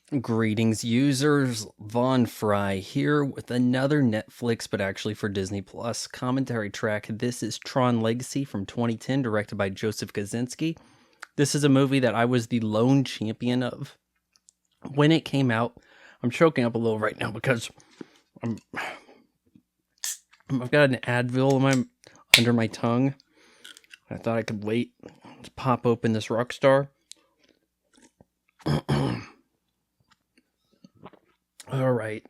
Greetings, users. Von Fry here with another Netflix, but actually for Disney Plus commentary track. This is Tron Legacy from 2010, directed by Joseph Kosinski. This is a movie that I was the lone champion of when it came out. I'm choking up a little right now because I've got an Advil under my tongue. I thought I could wait to pop open this Rockstar. All right.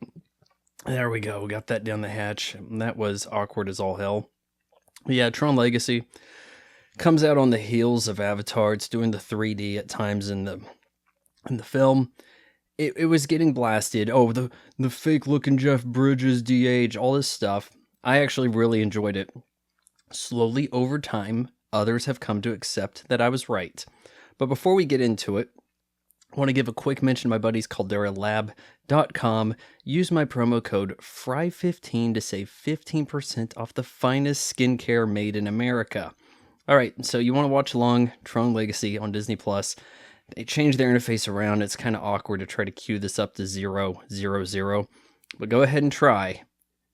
There we go. We got that down the hatch. That was awkward as all hell. But yeah, Tron Legacy comes out on the heels of Avatar. It's doing the 3D at times in the film. It was getting blasted. Oh, the fake looking Jeff Bridges DH, all this stuff. I actually really enjoyed it. Slowly over time, others have come to accept that I was right. But before we get into it, I want to give a quick mention to my buddies CalderaLab.com. Use my promo code FRY15 to save 15% off the finest skincare made in America. All right, so you want to watch along Tron Legacy on Disney Plus. They changed their interface around. It's kind of awkward to try to queue this up to 000. But go ahead and try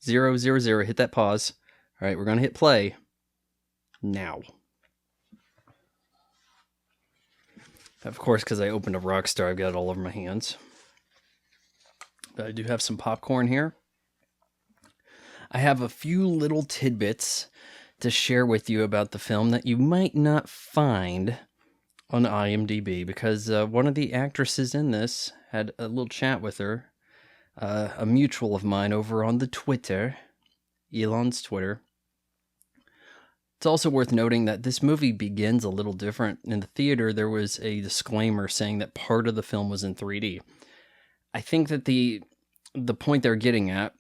000. Hit that pause. All right, we're going to hit play now. Of course, because I opened a Rockstar, I've got it all over my hands. But I do have some popcorn here. I have a few little tidbits to share with you about the film that you might not find on IMDb, because one of the actresses in this had a little chat with her, a mutual of mine over on the Twitter, Elon's Twitter. It's also worth noting that this movie begins a little different. In the theater, there was a disclaimer saying that part of the film was in 3D. I think that the point they're getting at,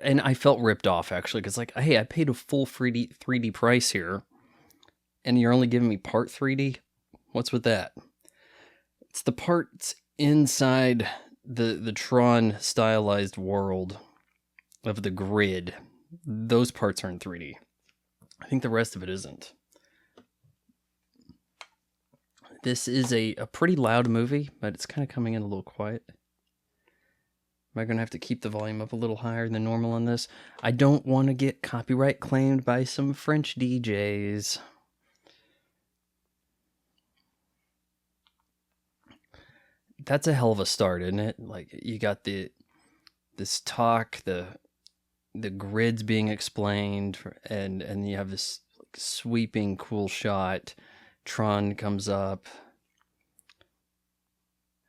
and I felt ripped off actually, because like, hey, I paid a full 3D price here, and you're only giving me part 3D? What's with that? It's the parts inside the Tron stylized world of the grid. Those parts are in 3D. I think the rest of it isn't. This is a pretty loud movie, but it's kind of coming in a little quiet. Am I going to have to keep the volume up a little higher than normal on this? I don't want to get copyright claimed by some French DJs. That's a hell of a start, isn't it? Like, you got this talk, the grids being explained, and you have this sweeping cool shot. Tron comes up.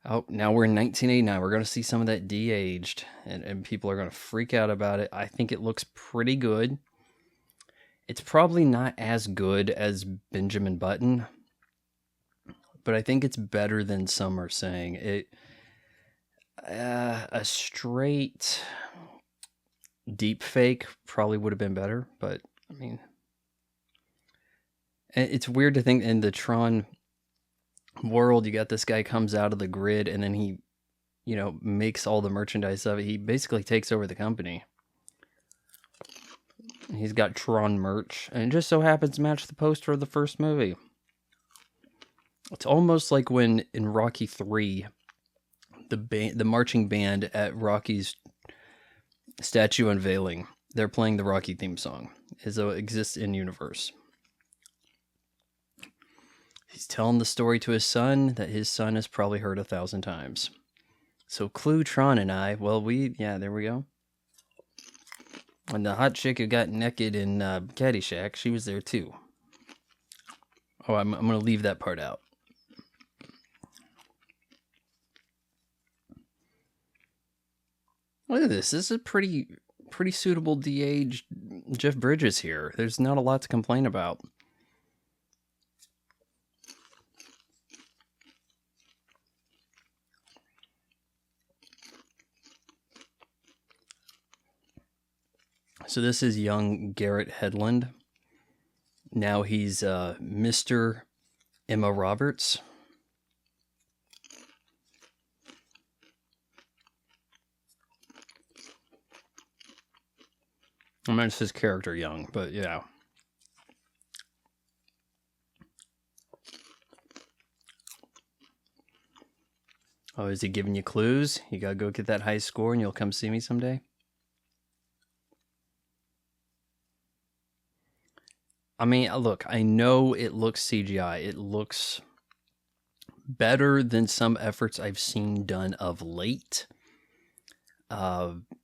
Oh, now we're in 1989. We're going to see some of that de-aged, and people are going to freak out about it. I think it looks pretty good. It's probably not as good as Benjamin Button, but I think it's better than some are saying. A straight deep fake probably would have been better, but I mean, it's weird to think in the Tron world, you got this guy comes out of the grid and then he, makes all the merchandise of it. He basically takes over the company. He's got Tron merch, and it just so happens to match the poster of the first movie. It's almost like when in Rocky 3, the marching band at Rocky's statue unveiling, they're playing the Rocky theme song as though it exists in universe. He's telling the story to his son that his son has probably heard 1,000 times. So Clue, Tron, and I, there we go. And the hot chick who got naked in Caddyshack, she was there too. Oh, I'm going to leave that part out. Look at this. This is a pretty suitable de-aged Jeff Bridges here. There's not a lot to complain about. So this is young Garrett Hedlund. Now he's Mr. Emma Roberts. I mean, it's his character young, but yeah. Oh, is he giving you clues? You gotta go get that high score and you'll come see me someday? I mean, look, I know it looks CGI. It looks better than some efforts I've seen done of late,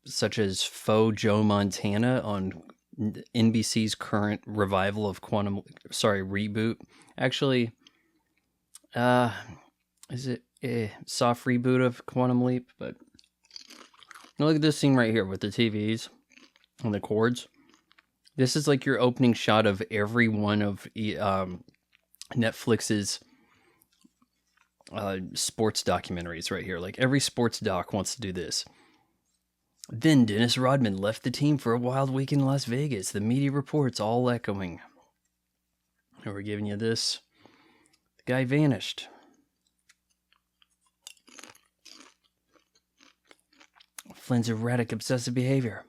such as Faux Joe Montana on NBC's current revival of reboot. Actually, is it a soft reboot of Quantum Leap? But look at this scene right here with the TVs and the cords. This is like your opening shot of every one of Netflix's sports documentaries right here. Like every sports doc wants to do this. Then Dennis Rodman left the team for a wild week in Las Vegas. The media reports all echoing. And we're giving you this. The guy vanished. Flynn's erratic, obsessive behavior.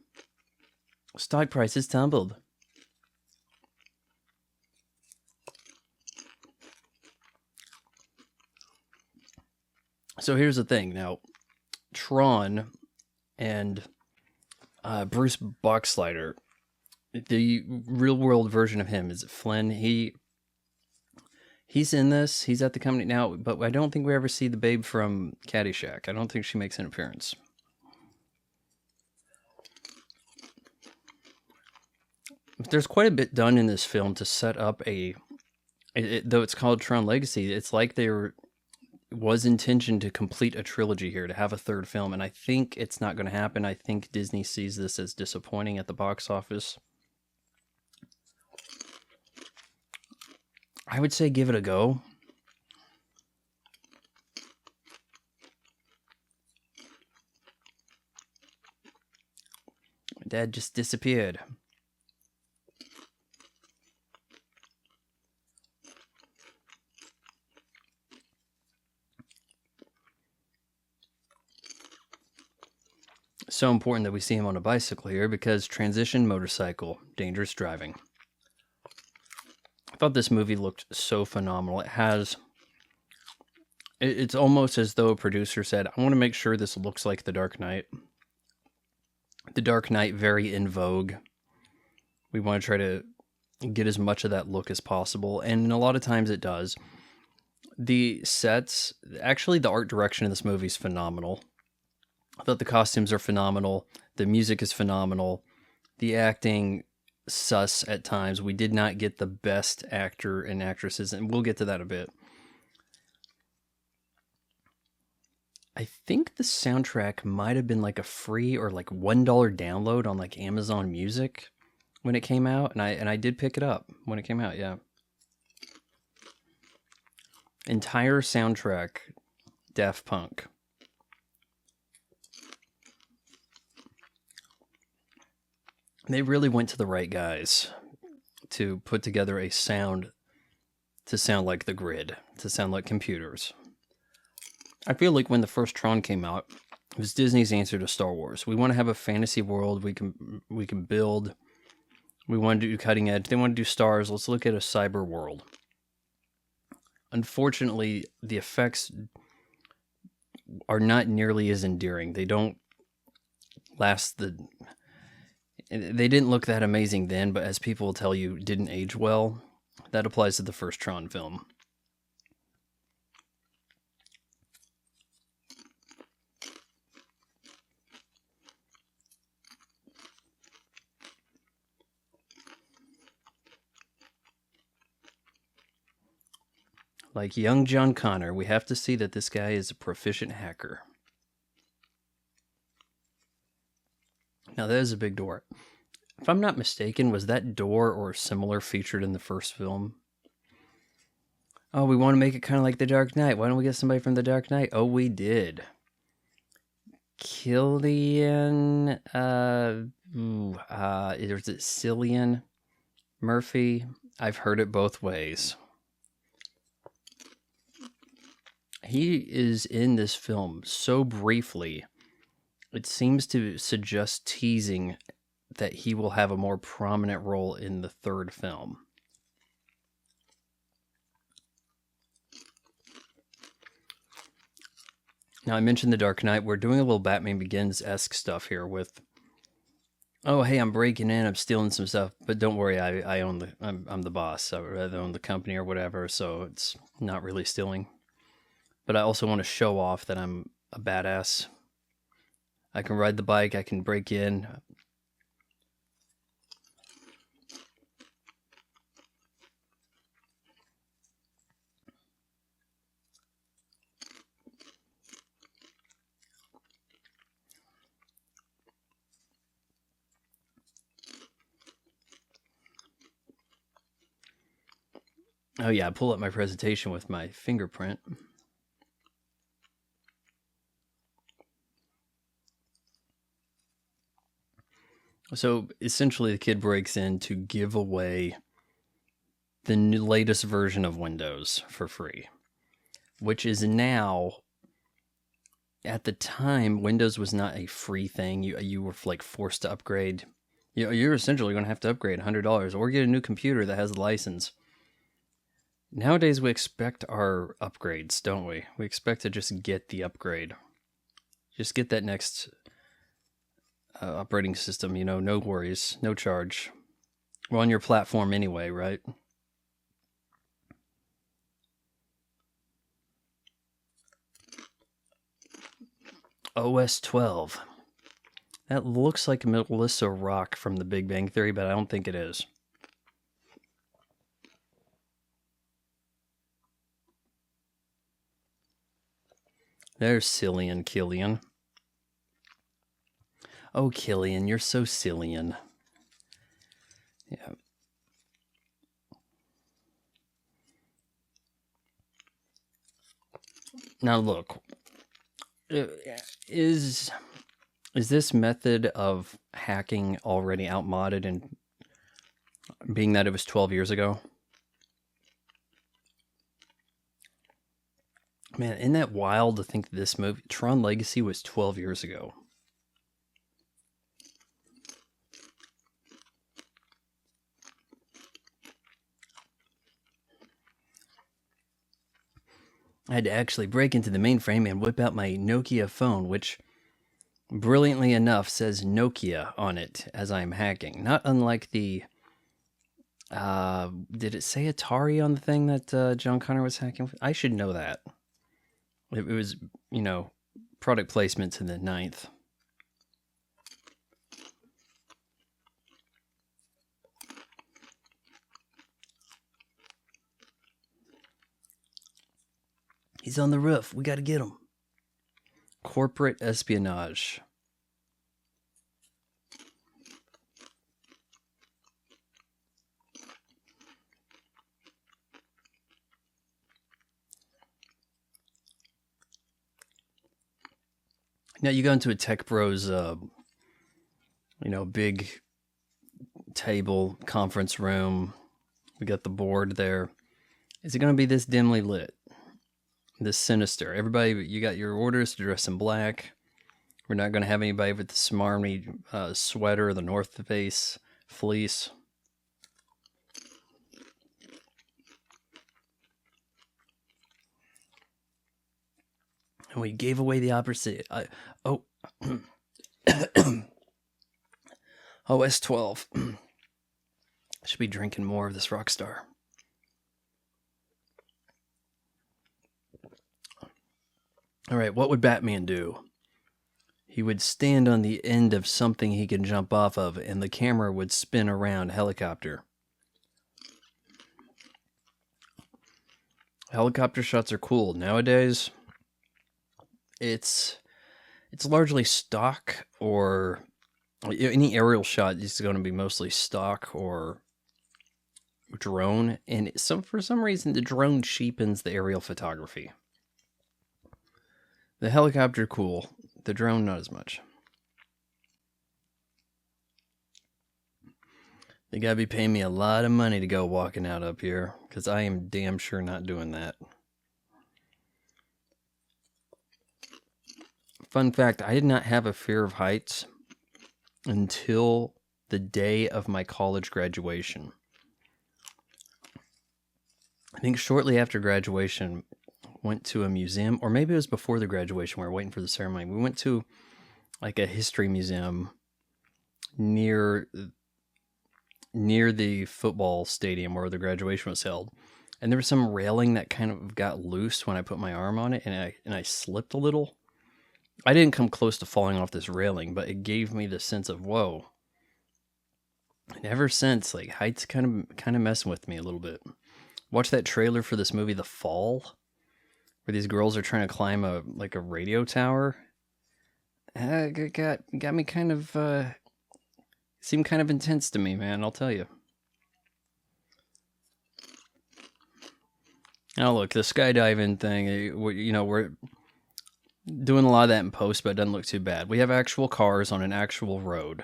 Stock prices tumbled. So here's the thing. Now, Tron and Bruce Boxleitner, the real world version of him is Flynn. He's in this. He's at the company now, but I don't think we ever see the babe from Caddyshack. I don't think she makes an appearance. There's quite a bit done in this film to set up though it's called Tron Legacy, it's like there was intention to complete a trilogy here, to have a third film, and I think it's not going to happen. I think Disney sees this as disappointing at the box office. I would say give it a go. My dad just disappeared. So important that we see him on a bicycle here because transition motorcycle, dangerous driving. I thought this movie looked so phenomenal. It's almost as though a producer said, I want to make sure this looks like The Dark Knight. The Dark Knight, very in vogue. We want to try to get as much of that look as possible, and a lot of times it does. The sets, actually the art direction in this movie is phenomenal. I thought the costumes are phenomenal. The music is phenomenal. The acting, sus at times. We did not get the best actor and actresses, and we'll get to that a bit. I think the soundtrack might have been like a free or like $1 download on like Amazon Music when it came out, and I did pick it up when it came out, yeah. Entire soundtrack, Daft Punk. They really went to the right guys to put together a sound to sound like the grid, to sound like computers. I feel like when the first Tron came out, it was Disney's answer to Star Wars. We want to have a fantasy world we can build. We want to do cutting edge. They want to do stars. Let's look at a cyber world. Unfortunately, the effects are not nearly as endearing. They don't last They didn't look that amazing then, but as people will tell you, didn't age well. That applies to the first Tron film. Like young John Connor, we have to see that this guy is a proficient hacker. Now, that is a big door. If I'm not mistaken, was that door or similar featured in the first film? Oh, we want to make it kind of like The Dark Knight. Why don't we get somebody from The Dark Knight? Oh, we did. Cillian, is it Cillian Murphy? I've heard it both ways. He is in this film so briefly, it seems to suggest teasing that he will have a more prominent role in the third film. Now, I mentioned The Dark Knight. We're doing a little Batman Begins-esque stuff here with, oh, hey, I'm breaking in, I'm stealing some stuff, but don't worry, I own I'm the boss. I own the company or whatever, so it's not really stealing. But I also want to show off that I'm a badass. I can ride the bike, I can break in. Oh yeah, I pull up my presentation with my fingerprint. So essentially the kid breaks in to give away the latest version of Windows for free, which is now, at the time, Windows was not a free thing. You were like forced to upgrade. You're essentially going to have to upgrade $100 or get a new computer that has a license. Nowadays, we expect our upgrades, don't we? We expect to just get the upgrade. Just get that next operating system, no worries, no charge. We're on your platform anyway, right? OS 12. That looks like Melissa Rock from The Big Bang Theory, but I don't think it is. There's Cillian Killian. Oh, Killian, you're so Cillian. Yeah. Now look, is this method of hacking already outmoded, and being that it was 12 years ago? Man, isn't that wild to think this movie, Tron Legacy, was 12 years ago? I had to actually break into the mainframe and whip out my Nokia phone, which, brilliantly enough, says Nokia on it as I'm hacking. Not unlike the... did it say Atari on the thing that John Connor was hacking with? I should know that. It was, product placement to the 9th. He's on the roof. We got to get him. Corporate espionage. Now you go into a Tech Bros, big table, conference room. We got the board there. Is it going to be this dimly lit? This sinister? Everybody, you got your orders to dress in black. We're not going to have anybody with the smarmy sweater, the North Face fleece. And we gave away the opposite. OS 12. Should be drinking more of this Rockstar. All right, what would Batman do? He would stand on the end of something he can jump off of, and the camera would spin around helicopter. Helicopter shots are cool. Nowadays, it's largely stock, or any aerial shot is going to be mostly stock or drone, and for some reason the drone cheapens the aerial photography. The helicopter, cool. The drone, not as much. They gotta be paying me a lot of money to go walking out up here, because I am damn sure not doing that. Fun fact, I did not have a fear of heights until the day of my college graduation. I think shortly after graduation, went to a museum, or maybe it was before the graduation. We were waiting for the ceremony. We went to like a history museum near the football stadium where the graduation was held. And there was some railing that kind of got loose when I put my arm on it, and I slipped a little. I didn't come close to falling off this railing, but it gave me the sense of, whoa. And ever since, like, height's kind of messing with me a little bit. Watch that trailer for this movie, The Fall, where these girls are trying to climb a radio tower. Got me kind of seemed kind of intense to me, man. I'll tell you. Now look, the skydiving thing. We're doing a lot of that in post, but it doesn't look too bad. We have actual cars on an actual road.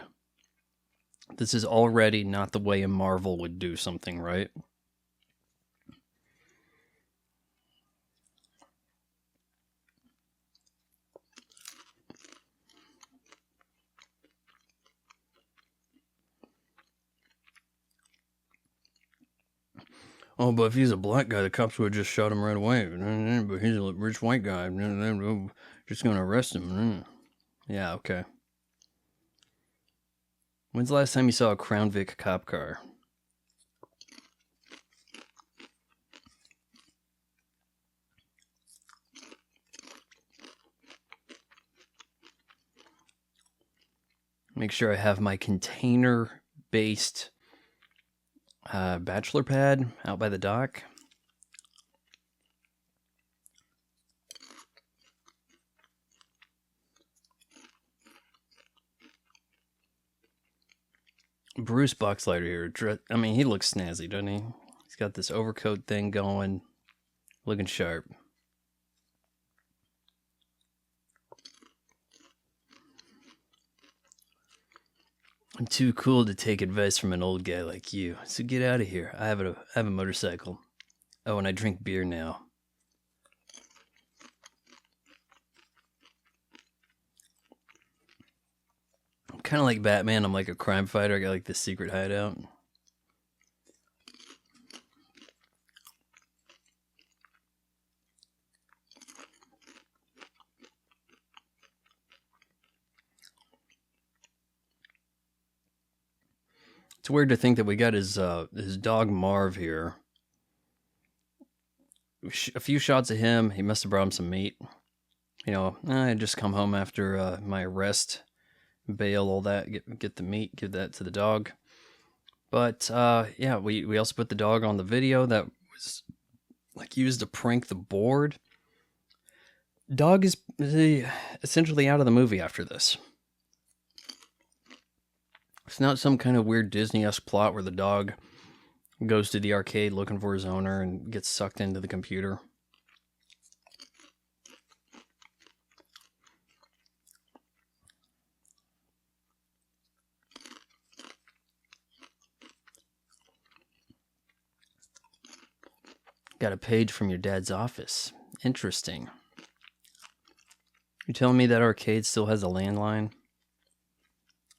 This is already not the way a Marvel would do something, right? Oh, but if he's a black guy, the cops would have just shot him right away. But he's a rich white guy. Just going to arrest him. Yeah, okay. When's the last time you saw a Crown Vic cop car? Make sure I have my container-based bachelor pad out by the dock. Bruce Boxleiter here. I mean, he looks snazzy, doesn't he? He's got this overcoat thing going, looking sharp. I'm too cool to take advice from an old guy like you, so get out of here. I have a motorcycle. Oh, and I drink beer now. I'm kind of like Batman. I'm like a crime fighter. I got like this secret hideout. It's weird to think that we got his dog Marv here. A few shots of him. He must have brought him some meat. I had just come home after my arrest, bail, all that, get the meat, give that to the dog. But yeah, we also put the dog on the video that was like used to prank the board. Dog is essentially out of the movie after this. It's not some kind of weird Disney-esque plot where the dog goes to the arcade looking for his owner and gets sucked into the computer. Got a page from your dad's office. Interesting. You telling me that arcade still has a landline?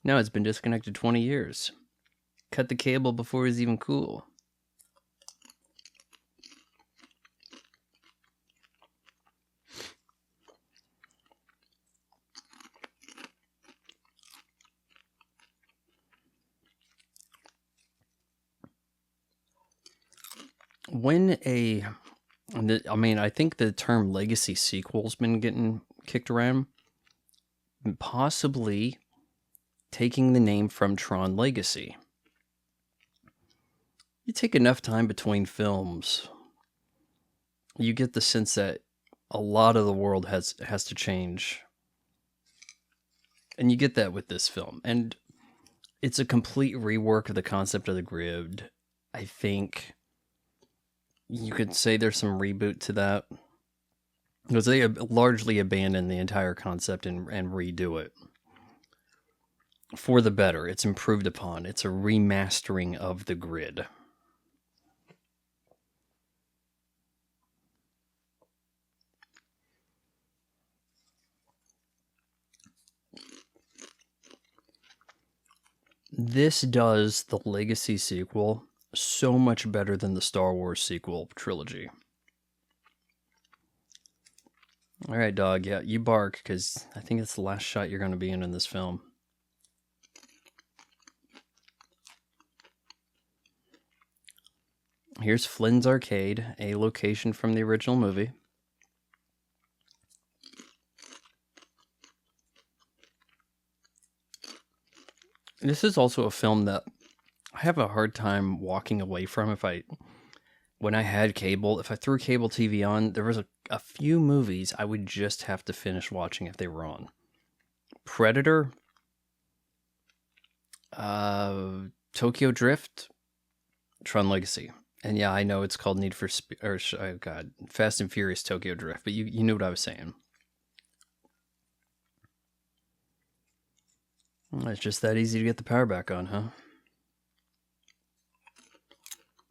No, it's been disconnected 20 years. Cut the cable before it was even cool. I think the term legacy sequel's been getting kicked around. Possibly taking the name from Tron Legacy. You take enough time between films, you get the sense that a lot of the world has to change. And you get that with this film. And it's a complete rework of the concept of the grid. I think you could say there's some reboot to that. Because they largely abandon the entire concept and redo it. For the better. It's improved upon. It's a remastering of the grid. This does the Legacy sequel so much better than the Star Wars sequel trilogy. All right, dog. Yeah, you bark because I think it's the last shot you're going to be in this film. Here's Flynn's Arcade, a location from the original movie. This is also a film that I have a hard time walking away from. When I had cable, if I threw cable TV on, there was a few movies I would just have to finish watching if they were on. Predator, Tokyo Drift, Tron Legacy. And yeah, I know it's called Fast and Furious Tokyo Drift, but you knew what I was saying. Well, it's just that easy to get the power back on, huh?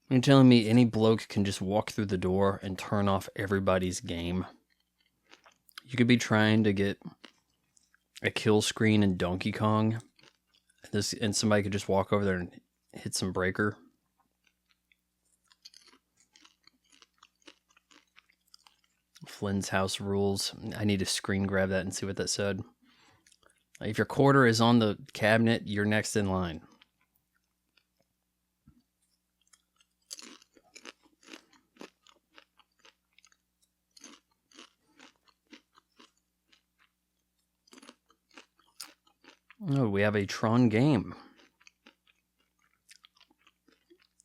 You're telling me any bloke can just walk through the door and turn off everybody's game? You could be trying to get a kill screen in Donkey Kong, and somebody could just walk over there and hit some breaker. Flynn's house rules. I need to screen grab that and see what that said. If your quarter is on the cabinet, you're next in line. Oh, we have a Tron game.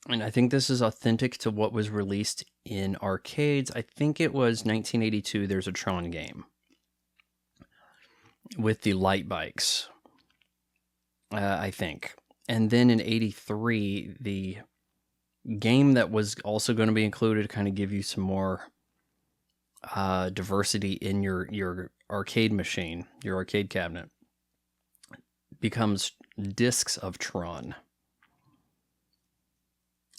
And I think this is authentic to what was released in arcades. I think it was 1982, there's a Tron game with the light bikes, I think. And then in 83, the game that was also going to be included to kind of give you some more diversity in your arcade machine, your arcade cabinet, becomes discs of Tron.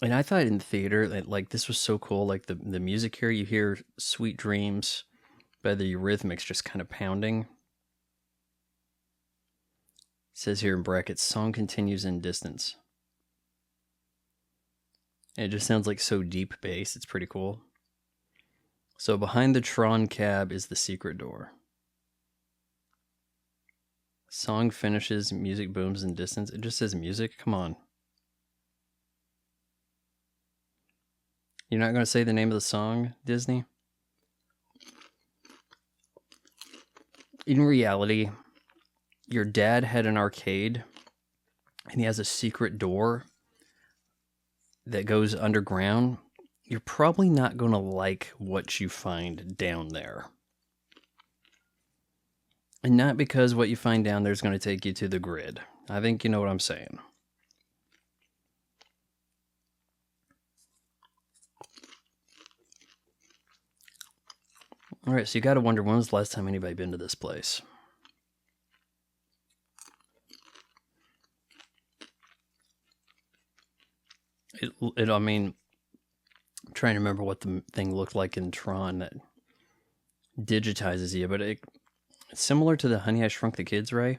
And I thought in the theater that like this was so cool. Like the music here, you hear Sweet Dreams by the Eurythmics just kind of pounding. It says here in brackets, song continues in distance. And it just sounds like so deep bass. It's pretty cool. So behind the Tron cab is the secret door. Song finishes, music booms in distance. It just says music. Come on. You're not going to say the name of the song, Disney? In reality, your dad had an arcade, and he has a secret door that goes underground. You're probably not going to like what you find down there. And not because what you find down there is going to take you to the grid. I think you know what I'm saying. All right, so you got to wonder, when was the last time anybody been to this place? I mean, I'm trying to remember what the thing looked like in Tron that digitizes you, but it's similar to the Honey, I Shrunk the Kids, right?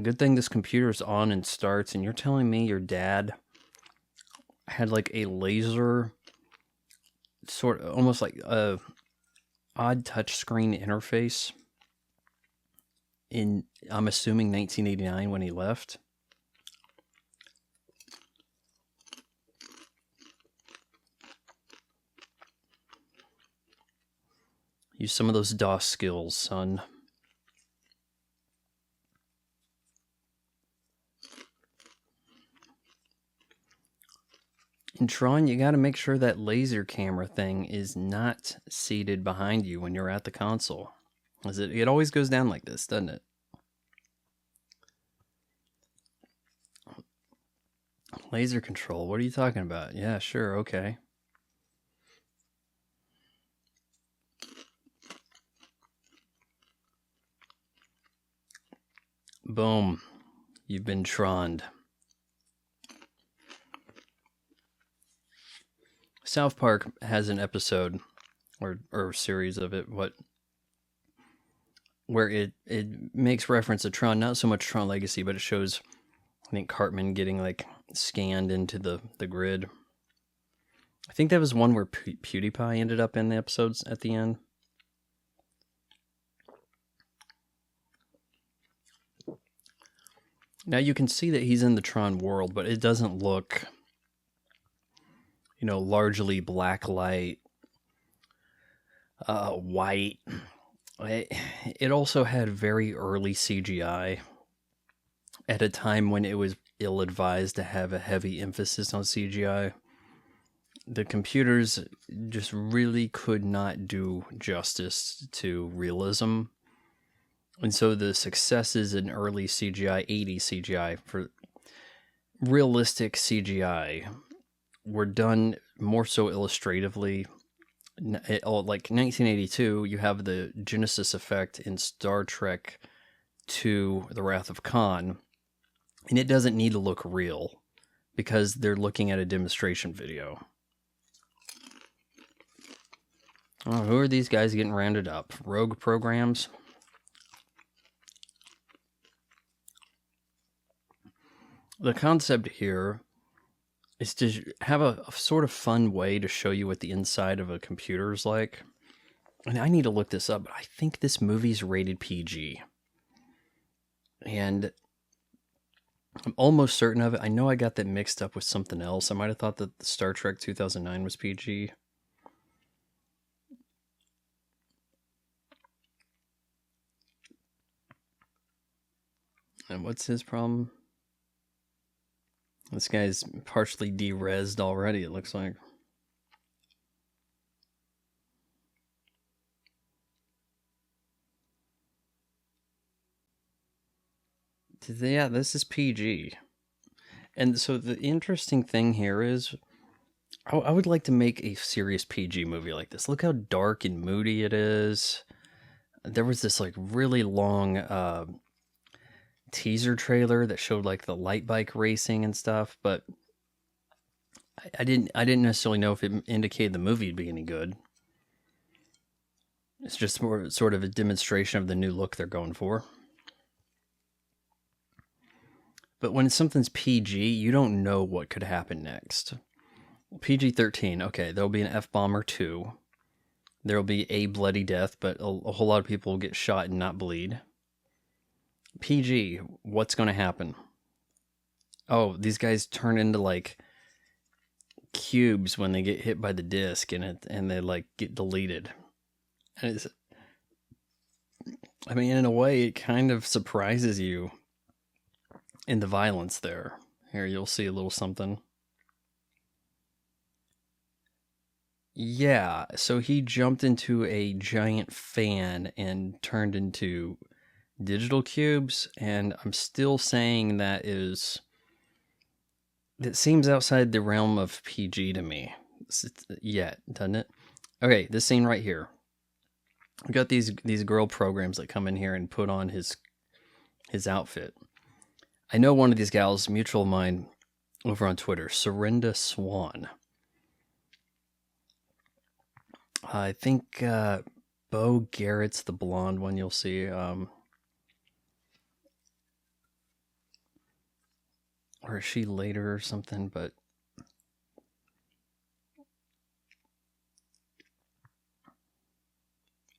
Good thing this computer's on and starts, and you're telling me your dad had like a laser, sort of almost like a odd touchscreen interface in, I'm assuming, 1989 when he left. Use some of those DOS skills, son. In Tron, you got to make sure that laser camera thing is not seated behind you when you're at the console. It always goes down like this, doesn't it? Laser control, what are you talking about? Yeah, sure, okay. Boom. You've been Troned. South Park has an episode or series of it where it makes reference to Tron, not so much Tron Legacy, but it shows, I think, Cartman getting like scanned into the grid. I think that was one where PewDiePie ended up in the episodes at the end. Now you can see that he's in the Tron world, but it doesn't look, largely black light, white. It also had very early CGI at a time when it was ill-advised to have a heavy emphasis on CGI. The computers just really could not do justice to realism. And so the successes in early CGI, 80s CGI, for realistic CGI, were done more so illustratively. Like 1982, you have the Genesis effect in Star Trek II, The Wrath of Khan, and it doesn't need to look real because they're looking at a demonstration video. Oh, who are these guys getting rounded up? Rogue programs? The concept here is to have a sort of fun way to show you what the inside of a computer is like. And I need to look this up, but I think this movie's rated PG. And I'm almost certain of it. I know I got that mixed up with something else. I might have thought that the Star Trek 2009 was PG. And what's his problem? This guy's partially de-resed already, it looks like. Yeah, this is PG. And so the interesting thing here is, I would like to make a serious PG movie like this. Look how dark and moody it is. There was this like really long teaser trailer that showed like the light bike racing and stuff, but I didn't necessarily know if it indicated the movie would be any good. It's just more sort of a demonstration of the new look they're going for. But when something's PG, you don't know what could happen next. PG-13, okay, there'll be an F-bomb or two. There'll be a bloody death, but a whole lot of people will get shot and not bleed. PG, what's going to happen? Oh, these guys turn into like cubes when they get hit by the disc and they like get deleted. And it's, I mean, in a way, it kind of surprises you in the violence there. Here, you'll see a little something. Yeah, so he jumped into a giant fan and turned into digital cubes, and I'm still saying that seems outside the realm of PG to me. Yet, doesn't it? Okay, this scene right here. We got these girl programs that come in here and put on his outfit. I know one of these gals, mutual of mine, over on Twitter, Serinda Swan. I think Bo Garrett's the blonde one you'll see. Or is she later or something? But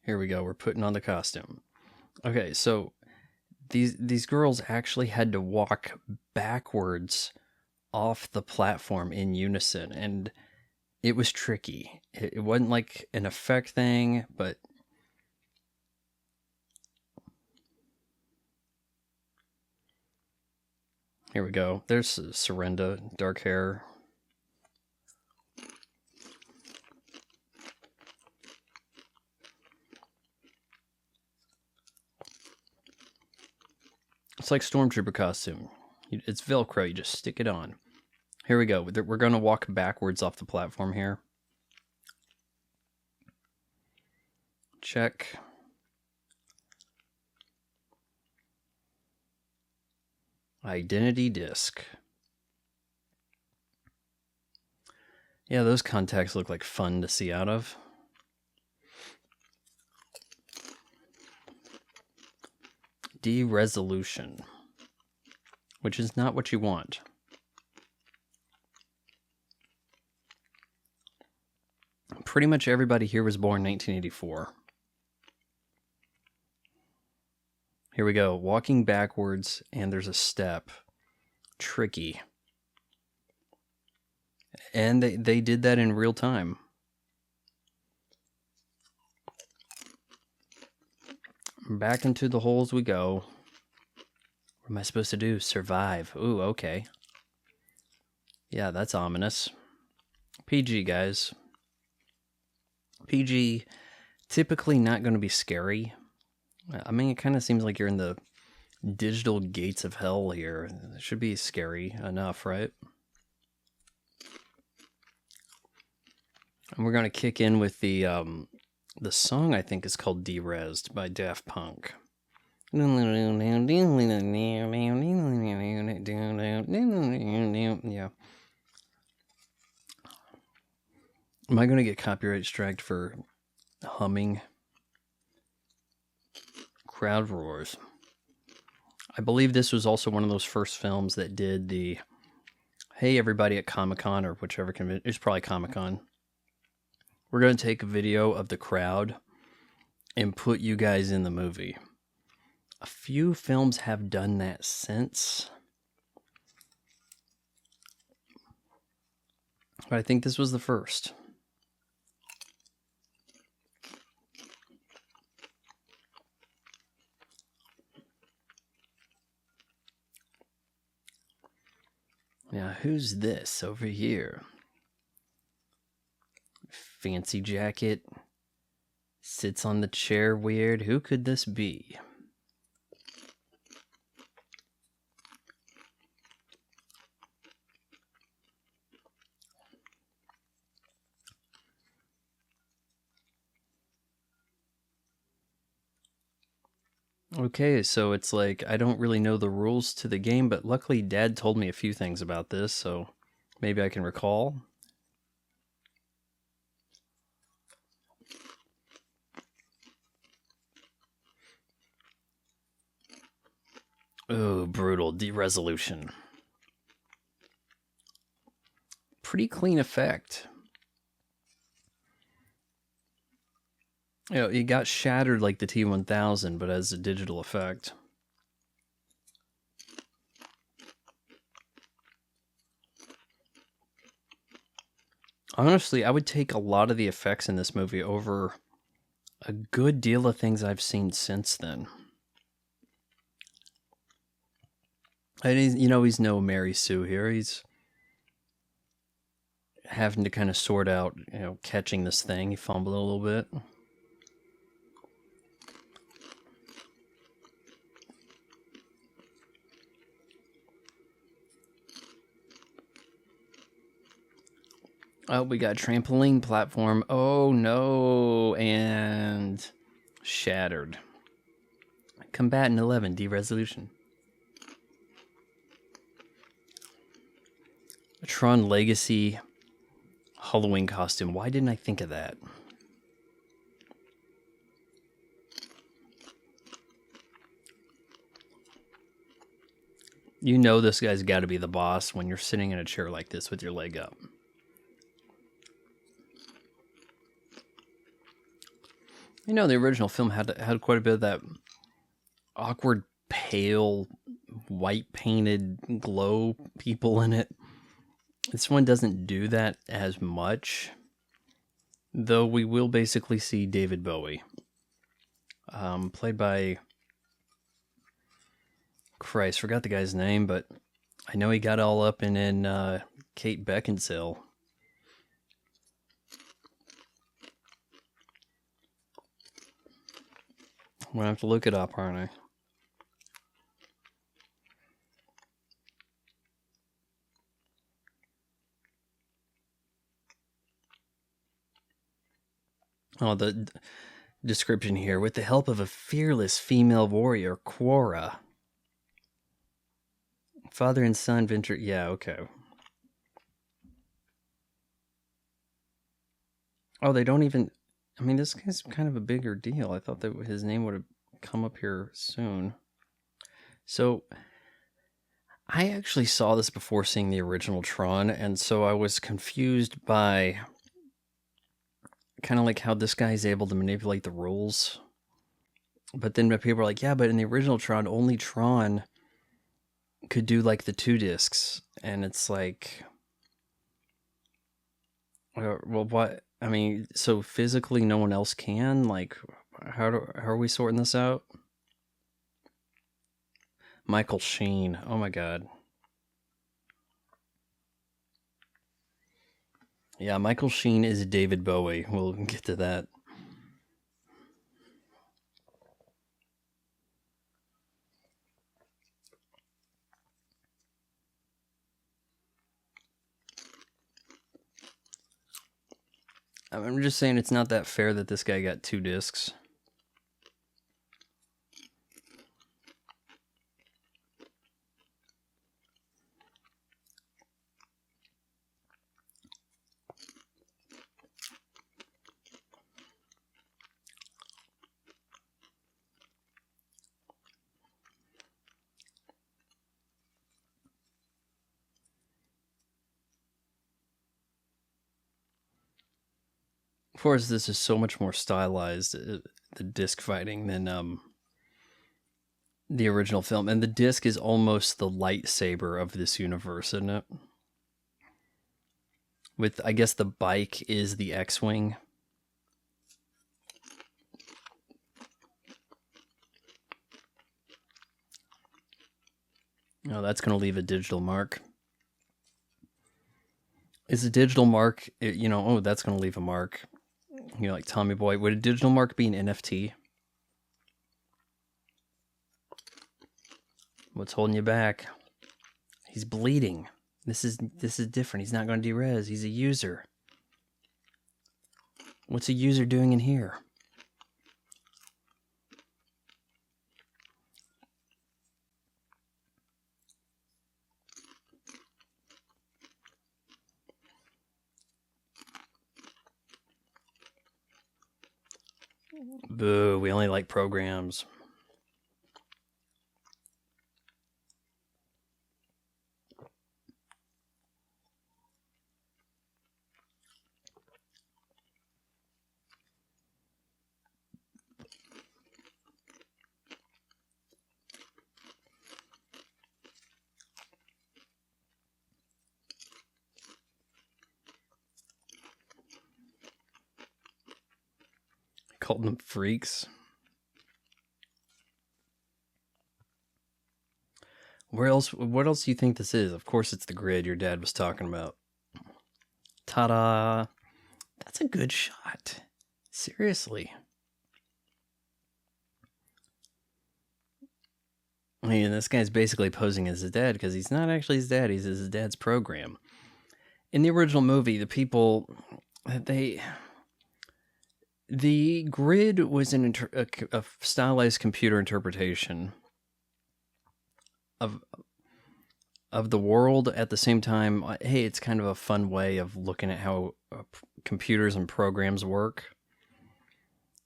here we go. We're putting on the costume. Okay, so these girls actually had to walk backwards off the platform in unison, and it was tricky. It wasn't like an effect thing, but here we go. There's Serinda, dark hair. It's like Stormtrooper costume. It's Velcro. You just stick it on. Here we go. We're going to walk backwards off the platform here. Check. Identity disc. Yeah, those contacts look like fun to see out of. De-resolution, which is not what you want. pretty much everybody here was born 1984. Here we go. Walking backwards, and there's a step. Tricky. And they did that in real time. Back into the holes we go. What am I supposed to do? Survive. Ooh, okay. Yeah, that's ominous. PG, guys. PG, typically not going to be scary. I mean, it kind of seems like you're in the digital gates of hell here. It should be scary enough, right? And we're going to kick in with the song, I think, is called Derezzed by Daft Punk. Yeah. Am I going to get copyright striked for humming? Crowd roars. I believe this was also one of those first films that did the, hey, everybody at Comic-Con or whichever convention, it's probably Comic-Con. We're going to take a video of the crowd and put you guys in the movie. A few films have done that since. But I think this was the first. Now, who's this over here? Fancy jacket. Sits on the chair weird. Who could this be? Okay, so it's like, I don't really know the rules to the game, but luckily Dad told me a few things about this, so maybe I can recall. Oh, brutal. De-resolution. Pretty clean effect. You know, it got shattered like the T-1000, but as a digital effect. Honestly, I would take a lot of the effects in this movie over a good deal of things I've seen since then. And he's no Mary Sue here. He's having to kind of sort out, catching this thing. He fumbled a little bit. Oh, we got trampoline platform. Oh, no. And shattered. Combatant 11, de-resolution. Tron Legacy Halloween costume. Why didn't I think of that? You know this guy's got to be the boss when you're sitting in a chair like this with your leg up. The original film had quite a bit of that awkward, pale, white painted glow people in it. This one doesn't do that as much, though we will basically see David Bowie, played by, Christ, forgot the guy's name, but I know he got all up in Kate Beckinsale. I'm going to have to look it up, aren't I? Oh, the description here. With the help of a fearless female warrior, Quora. Father and son venture... Yeah, okay. Oh, they don't even... I mean, this guy's kind of a bigger deal. I thought that his name would have come up here soon. So, I actually saw this before seeing the original Tron, and so I was confused by kind of like how this guy is able to manipulate the rules. But then people are like, yeah, but in the original Tron, only Tron could do like the 2 discs. And it's like, well, what? I mean, so physically no one else can? Like, how are we sorting this out? Michael Sheen. Oh my God. Yeah, Michael Sheen is David Bowie. We'll get to that. I'm just saying it's not that fair that this guy got 2 discs. Of course, this is so much more stylized, the disc fighting, than the original film. And the disc is almost the lightsaber of this universe, isn't it? With, I guess, the bike is the X-Wing. Oh, that's going to leave a digital mark. Is a digital mark, oh, that's going to leave a mark. Like Tommy Boy. Would a digital mark be an NFT? What's holding you back? He's bleeding. This is different. He's not going to derez. He's a user. What's a user doing in here? Boo, we only like programs. Called them freaks. What else do you think this is? Of course it's the grid your dad was talking about. Ta-da! That's a good shot. Seriously. I mean, this guy's basically posing as his dad because he's not actually his dad. He's his dad's program. In the original movie, the people, the grid was a stylized computer interpretation of the world. At the same time, hey, it's kind of a fun way of looking at how computers and programs work.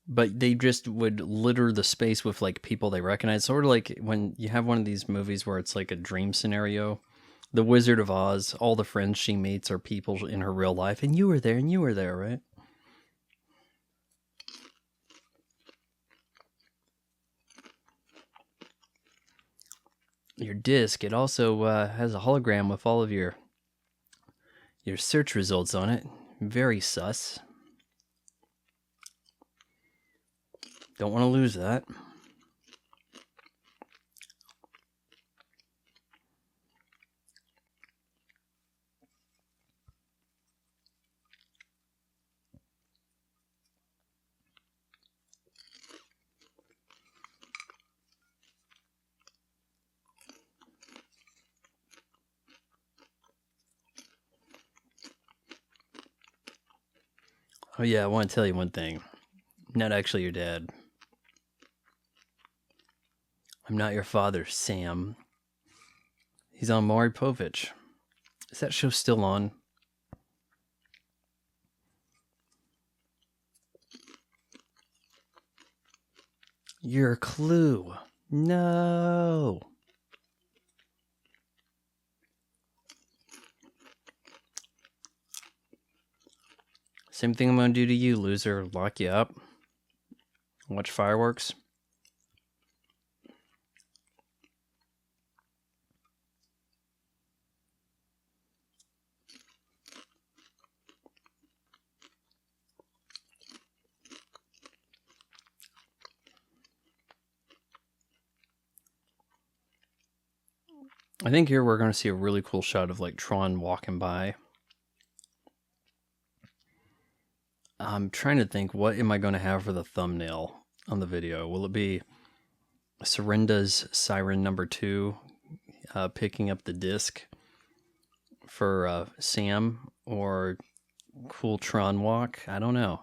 But they just would litter the space with like people they recognize. Sort of like when you have one of these movies where it's like a dream scenario. The Wizard of Oz, all the friends she meets are people in her real life. And you were there, right? Your disc, it also has a hologram with all of your search results on it. Very sus. Don't want to lose that. Oh yeah, I want to tell you one thing. I'm not actually your dad. I'm not your father, Sam. He's on Maury Povich. Is that show still on? You're a clue. No. Same thing I'm going to do to you, loser. Lock you up. Watch fireworks. I think here we're going to see a really cool shot of like Tron walking by. I'm trying to think, what am I going to have for the thumbnail on the video? Will it be Serinda's Siren number 2 picking up the disc for Sam, or cool Tron walk? I don't know.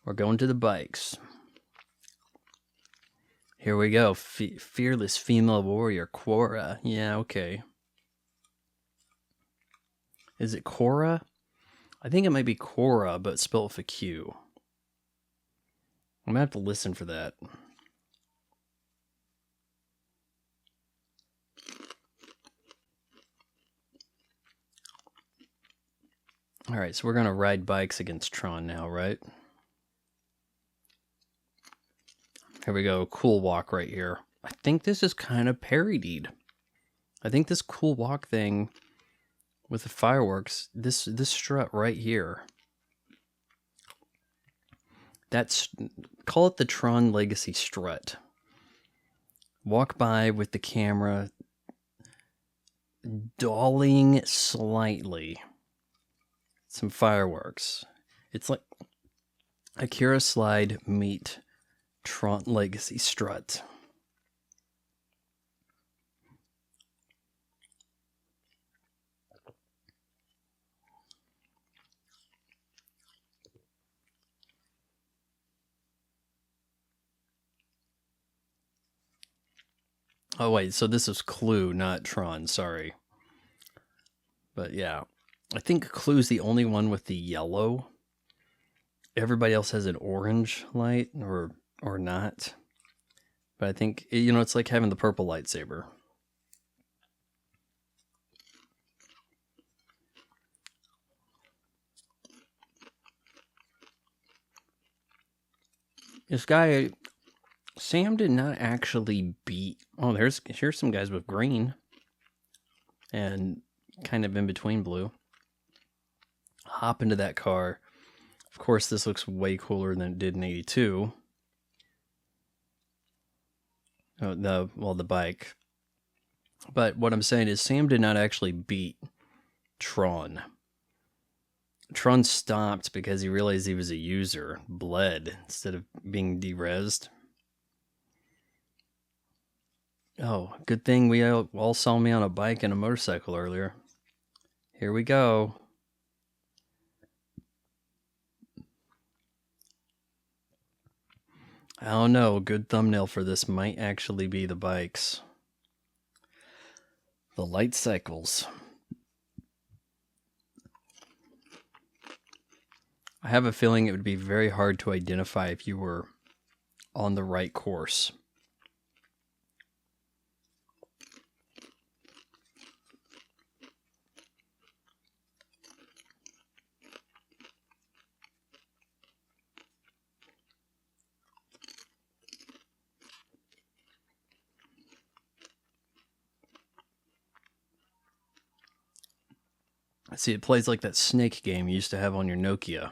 We're going to the bikes. Here we go. Fearless female warrior, Quora. Yeah, okay. Is it Cora? I think it might be Cora, but spelled with a Q. I'm gonna have to listen for that. All right, so we're gonna ride bikes against Tron now, right? Here we go. Cool walk right here. I think this is kind of parodied. I think this cool walk thing with the fireworks, this strut right here, call it the Tron Legacy strut. Walk by with the camera dollying slightly some fireworks. It's like Akira slide meet Tron Legacy strut. Oh wait, so this is Clue, not Tron, sorry. But yeah, I think Clue's the only one with the yellow. Everybody else has an orange light, or not. But I think, you know, it's like having the purple lightsaber. This guy, Sam, did not actually beat... Oh, here's some guys with green. And kind of in between blue. Hop into that car. Of course, this looks way cooler than it did in 82. Oh, the bike. But what I'm saying is Sam did not actually beat Tron. Tron stopped because he realized he was a user, bled, instead of being de-rezzed. Oh, good thing we all saw me on a bike and a motorcycle earlier. Here we go. I don't know, a good thumbnail for this might actually be the bikes. The light cycles. I have a feeling it would be very hard to identify if you were on the right course. See, it plays like that snake game you used to have on your Nokia.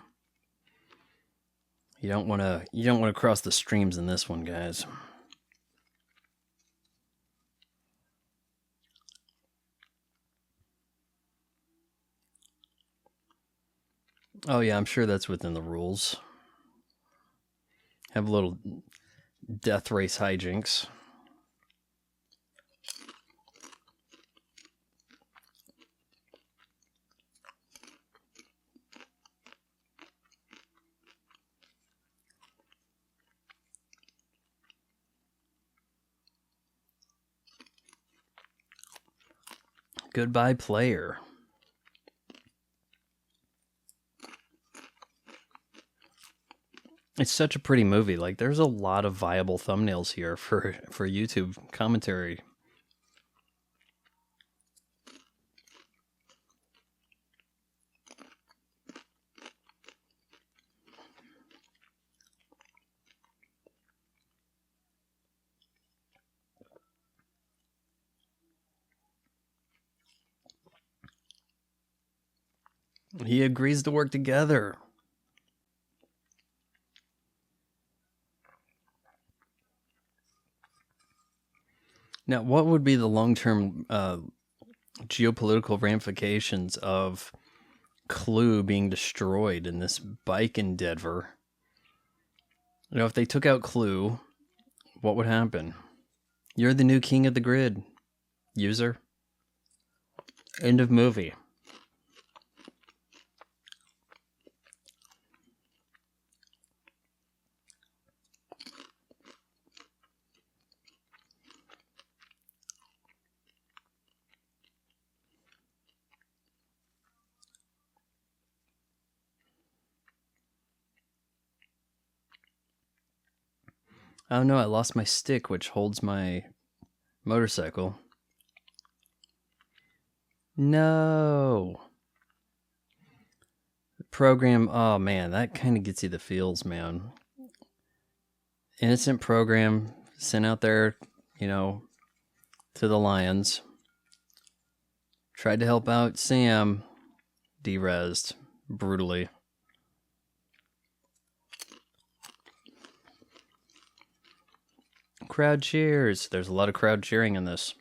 You don't want to cross the streams in this one, guys. Oh yeah, I'm sure that's within the rules. Have a little death race hijinks. Goodbye, player. It's such a pretty movie. Like, there's a lot of viable thumbnails here for YouTube commentary. He agrees to work together. Now, what would be the long-term geopolitical ramifications of Clue being destroyed in this bike endeavor? You know, if they took out Clue, what would happen? You're the new king of the grid, user. End of movie. Oh no, I lost my stick, which holds my motorcycle. No. The program, oh man, that kind of gets you the feels, man. Innocent program sent out there, you know, to the lions. Tried to help out Sam, derezzed brutally. Crowd cheers. There's a lot of crowd cheering in this.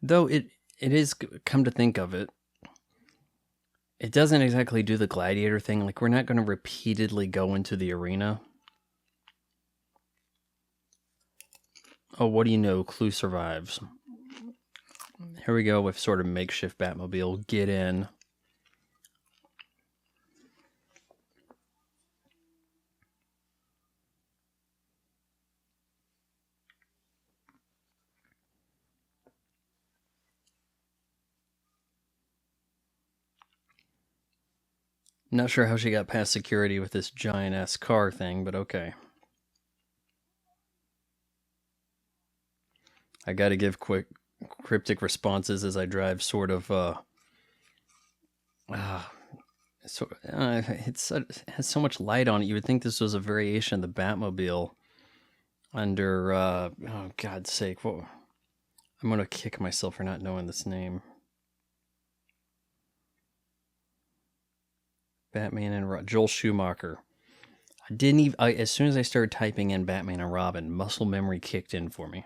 Though it is, come to think of it, it doesn't exactly do the gladiator thing. Like, we're not going to repeatedly go into the arena. Oh, what do you know? Clue survives. Here we go with sort of makeshift Batmobile. Get in. Not sure how she got past security with this giant-ass car thing, but okay. I gotta give quick, cryptic responses as I drive, sort of, it has so much light on it. You would think this was a variation of the Batmobile under, oh, God's sake, what? I'm gonna kick myself for not knowing this name. Batman and Joel Schumacher. I didn't even, as soon as I started typing in Batman and Robin, muscle memory kicked in for me.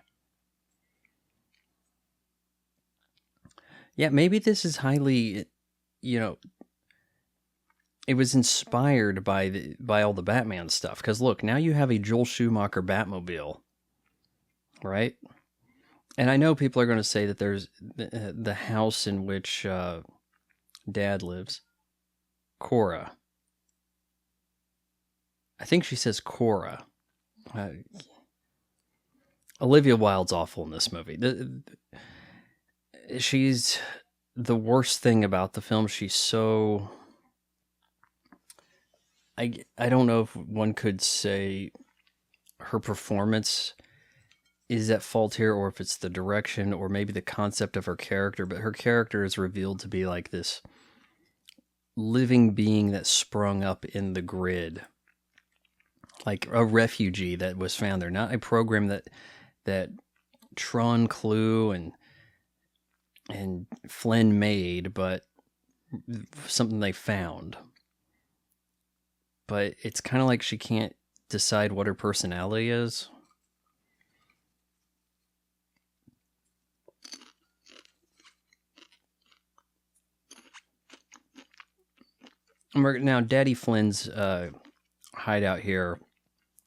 Yeah, maybe this is highly, you know, it was inspired by all the Batman stuff. Because look, now you have a Joel Schumacher Batmobile, right? And I know people are going to say that there's the house in which Dad lives, Cora. I think she says Cora. Olivia Wilde's awful in this movie. She's the worst thing about the film. She's so... I don't know if one could say her performance is at fault here, or if it's the direction, or maybe the concept of her character, but her character is revealed to be like this living being that sprung up in the grid, like a refugee that was found there, not a program that Tron, Clue, and Flynn made, but something they found. But it's kind of like she can't decide what her personality is. Now, Daddy Flynn's hideout here.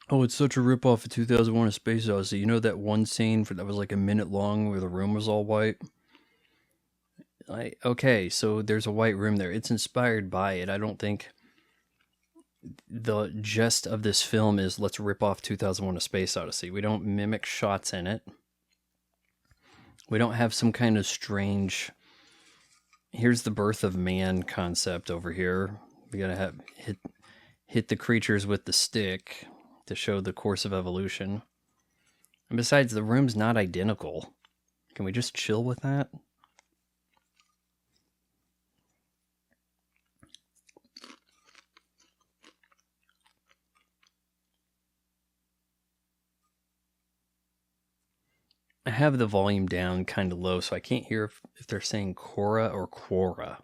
Oh, it's such a ripoff of 2001: A Space Odyssey. You know that one scene that was like a minute long where the room was all white? Okay, so there's a white room there. It's inspired by it. I don't think the gist of this film is let's rip off 2001: A Space Odyssey. We don't mimic shots in it. We don't have some kind of strange, here's the birth of man concept over here. We gotta have hit the creatures with the stick to show the course of evolution. And besides, the room's not identical. Can we just chill with that? have the volume down kind of low, so I can't hear if they're saying Cora or Quora.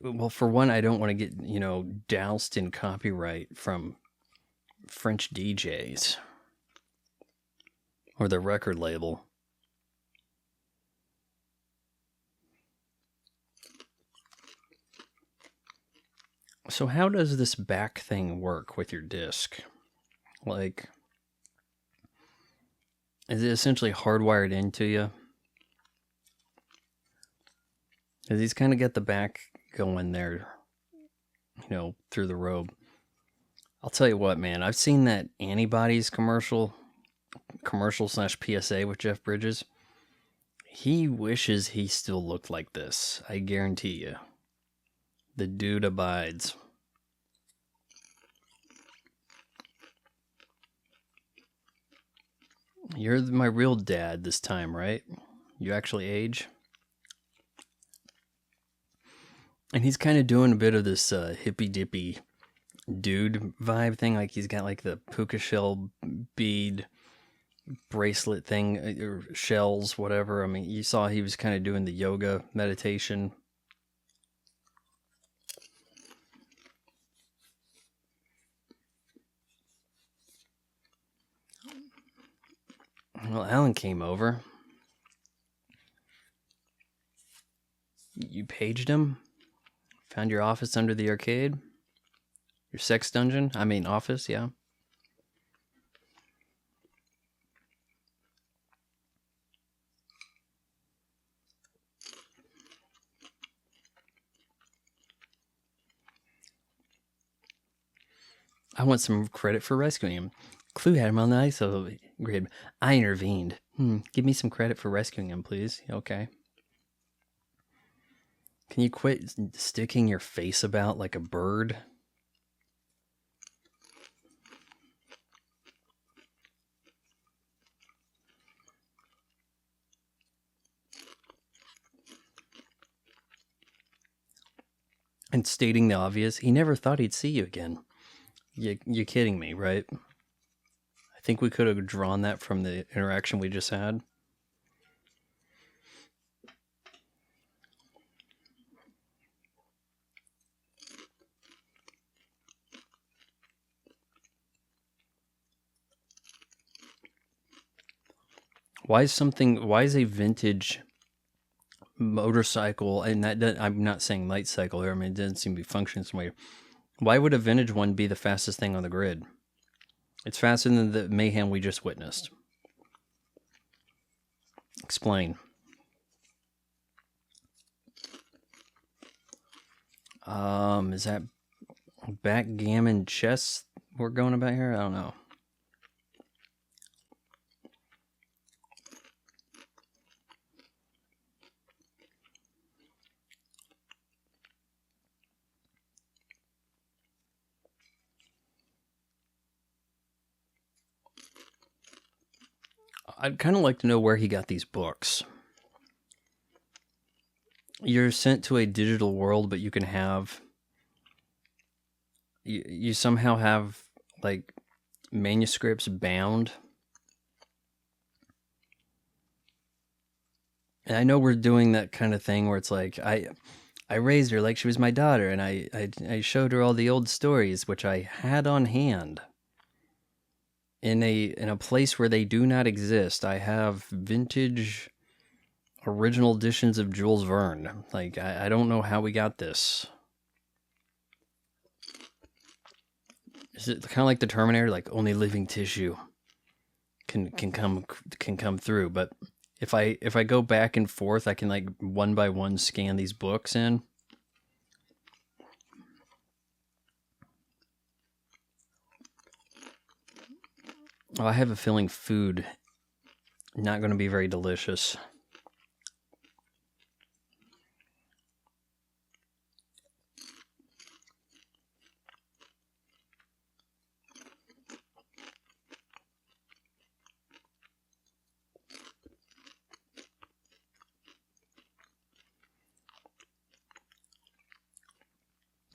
Well, for one, I don't want to get, doused in copyright from French DJs or the record label. So how does this back thing work with your disc? Like, is it essentially hardwired into you? Because he's kind of got the back going there, through the robe. I'll tell you what, man. I've seen that Antibodies commercial / PSA with Jeff Bridges. He wishes he still looked like this. I guarantee you. The dude abides. You're my real dad this time, right? You actually age? And he's kind of doing a bit of this hippy-dippy dude vibe thing. Like he's got like the puka shell bead bracelet thing, or shells, whatever. I mean, you saw he was kind of doing the yoga meditation. Well, Alan came over. You paged him? Found your office under the arcade? Your sex dungeon? I mean, office, yeah. I want some credit for rescuing him. Clue had him on the ISO grid. I intervened. Give me some credit for rescuing him, please. Okay. Can you quit sticking your face about like a bird? And stating the obvious, he never thought he'd see you again. You're kidding me, right? I think we could have drawn that from the interaction we just had. Why is a vintage motorcycle, and that I'm not saying light cycle here, I mean, it doesn't seem to be functioning some way. Why would a vintage one be the fastest thing on the grid? It's faster than the mayhem we just witnessed. Explain. Is that backgammon chess we're going about here? I don't know. I'd kind of like to know where he got these books. You're sent to a digital world, but you can have... You somehow have, like, manuscripts bound. And I know we're doing that kind of thing where it's like, I raised her like she was my daughter, and I showed her all the old stories, which I had on hand. In a place where they do not exist. I have vintage original editions of Jules Verne. Like, I don't know how we got this. Is it kind of like the Terminator? Like, only living tissue can come through. But if I go back and forth, I can, like, one by one scan these books in. Oh, I have a feeling food not going to be very delicious.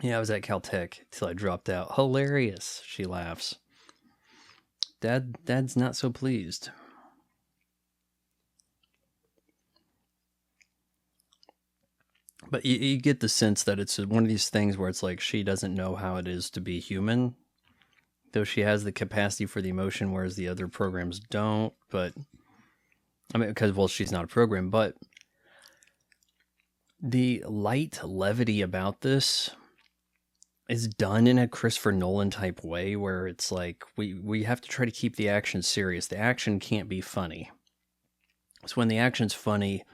Yeah, I was at Caltech till I dropped out. Hilarious, she laughs. Dad's not so pleased. But you get the sense that it's one of these things where it's like she doesn't know how it is to be human, though she has the capacity for the emotion, whereas the other programs don't. But I mean, because, well, she's not a program, but the light levity about this is done in a Christopher Nolan type way where it's like we have to try to keep the action serious. The action can't be funny. So when the action's funny,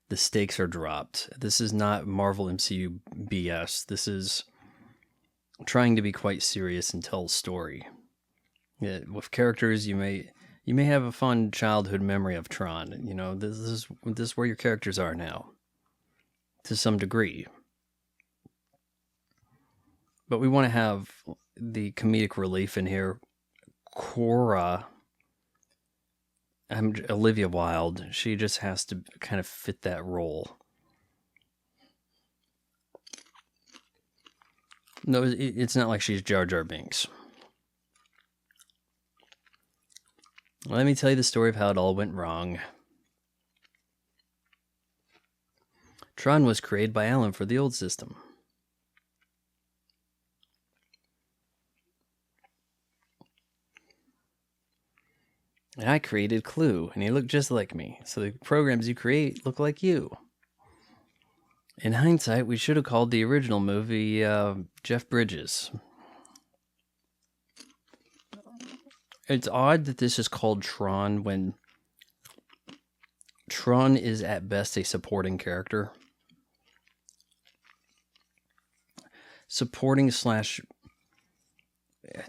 the stakes are dropped. This is not Marvel MCU BS. This is trying to be quite serious and tell a story. Yeah, with characters, you may have a fun childhood memory of Tron. You know, this is where your characters are now, to some degree. But we want to have the comedic relief in here. Cora, Olivia Wilde, she just has to kind of fit that role. No, it's not like she's Jar Jar Binks. Let me tell you the story of how it all went wrong. Tron was created by Alan for the old system. And I created Clue, and he looked just like me. So the programs you create look like you. In hindsight, we should have called the original movie Jeff Bridges. It's odd that this is called Tron when Tron is at best a supporting character. Supporting /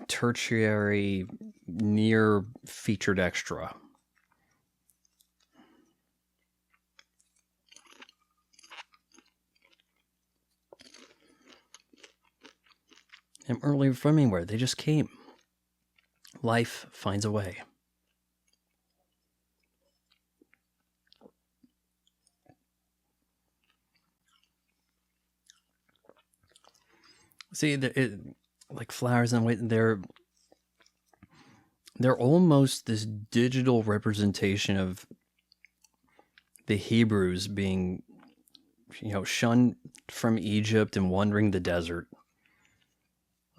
tertiary near featured extra. And earlier from anywhere, they just came. Life finds a way. See, like flowers and weight, they're almost this digital representation of the Hebrews being, shunned from Egypt and wandering the desert.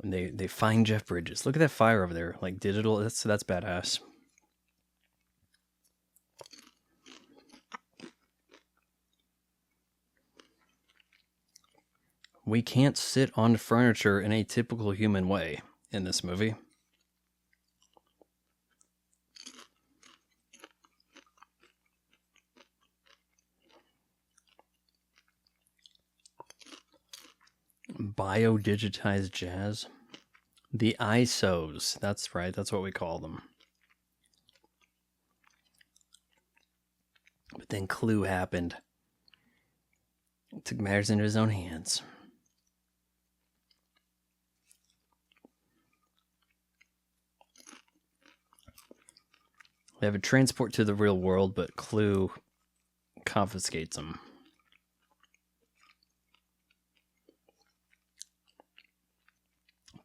And they find Jeff Bridges. Look at that fire over there, like digital. That's badass. We can't sit on furniture in a typical human way in this movie. Biodigitized jazz. The ISOs. That's right. That's what we call them. But then Clue happened. Took matters into his own hands. They have a transport to the real world, but Clue confiscates them.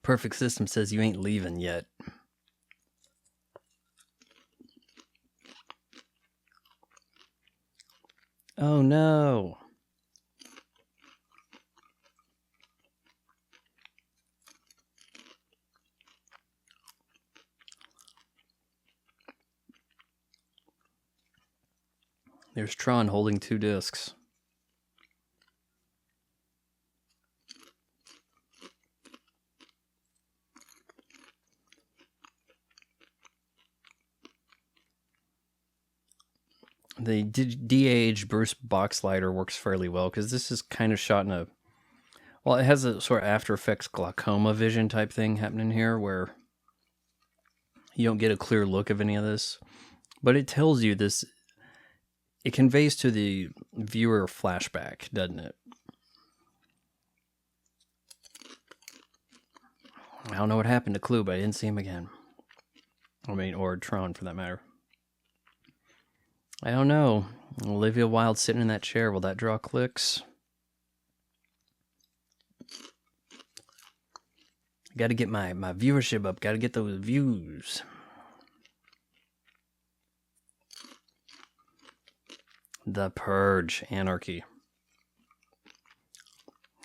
Perfect System says you ain't leaving yet. Oh no. There's Tron holding 2 discs. The de-aged Bruce Boxleiter works fairly well because this is kind of shot in a... Well, it has a sort of After Effects glaucoma vision type thing happening here where you don't get a clear look of any of this. But it tells you this... It conveys to the viewer flashback, doesn't it? I don't know what happened to Clue, but I didn't see him again. I mean, or Tron for that matter. I don't know. Olivia Wilde sitting in that chair. Will that draw clicks? I got to get my viewership up. Got to get those views. The Purge, Anarchy.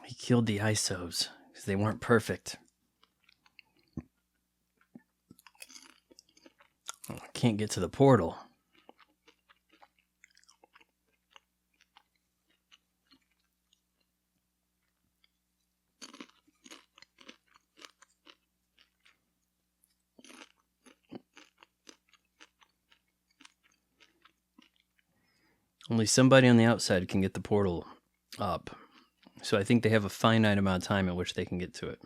He killed the ISOs because they weren't perfect. I can't get to the portal. Only somebody on the outside can get the portal up. So I think they have a finite amount of time in which they can get to it.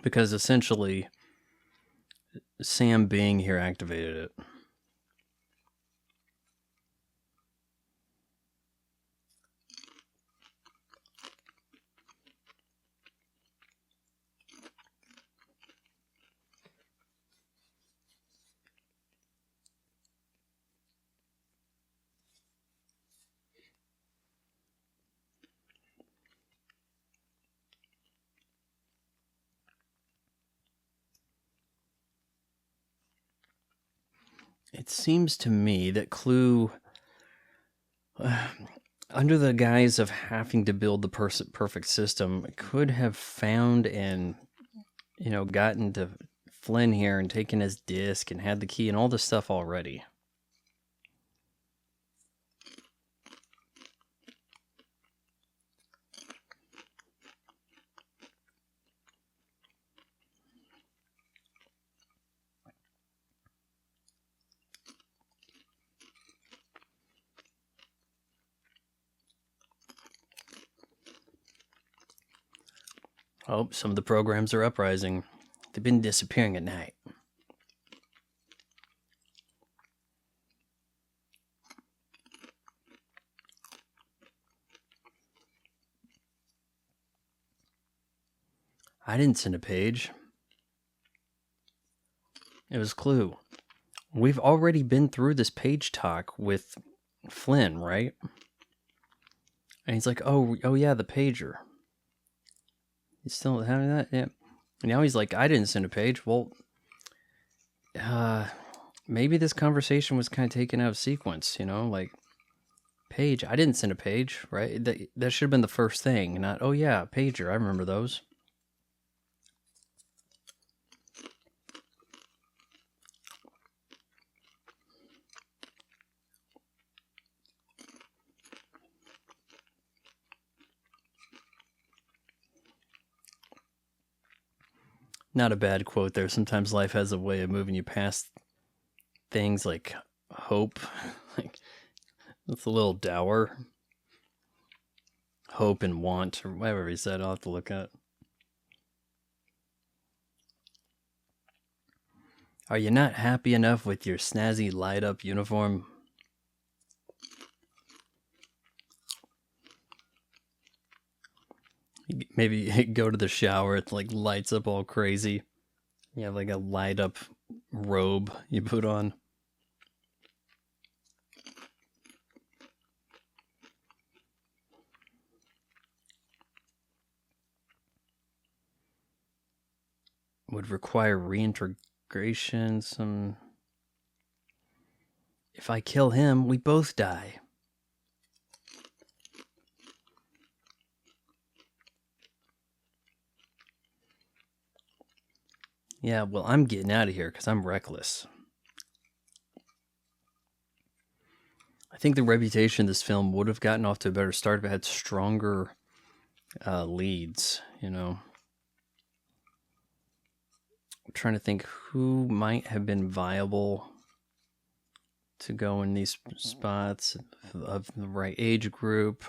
Because essentially, Sam being here activated it. It seems to me that Clue, under the guise of having to build the perfect system, could have found and, gotten to Flynn here and taken his disc and had the key and all this stuff already. Oh, some of the programs are uprising. They've been disappearing at night. I didn't send a page. It was Clue. We've already been through this page talk with Flynn, right? And he's like, oh yeah, the pager. He's still having that? Yeah. And now he's like, I didn't send a page. Well, maybe this conversation was kind of taken out of sequence, like, page. I didn't send a page, right? That should have been the first thing, not, oh yeah, pager. I remember those. Not a bad quote there. Sometimes life has a way of moving you past things like hope. Like, that's a little dour. Hope and want, or whatever he said. I'll have to look at. Are you not happy enough with your snazzy light-up uniform? Maybe go to the shower, it like lights up all crazy. You have like a light up robe you put on. Would require reintegration, some... If I kill him, we both die. Yeah, well, I'm getting out of here because I'm reckless. I think the reputation of this film would have gotten off to a better start if it had stronger leads, I'm trying to think who might have been viable to go in these spots of the right age group.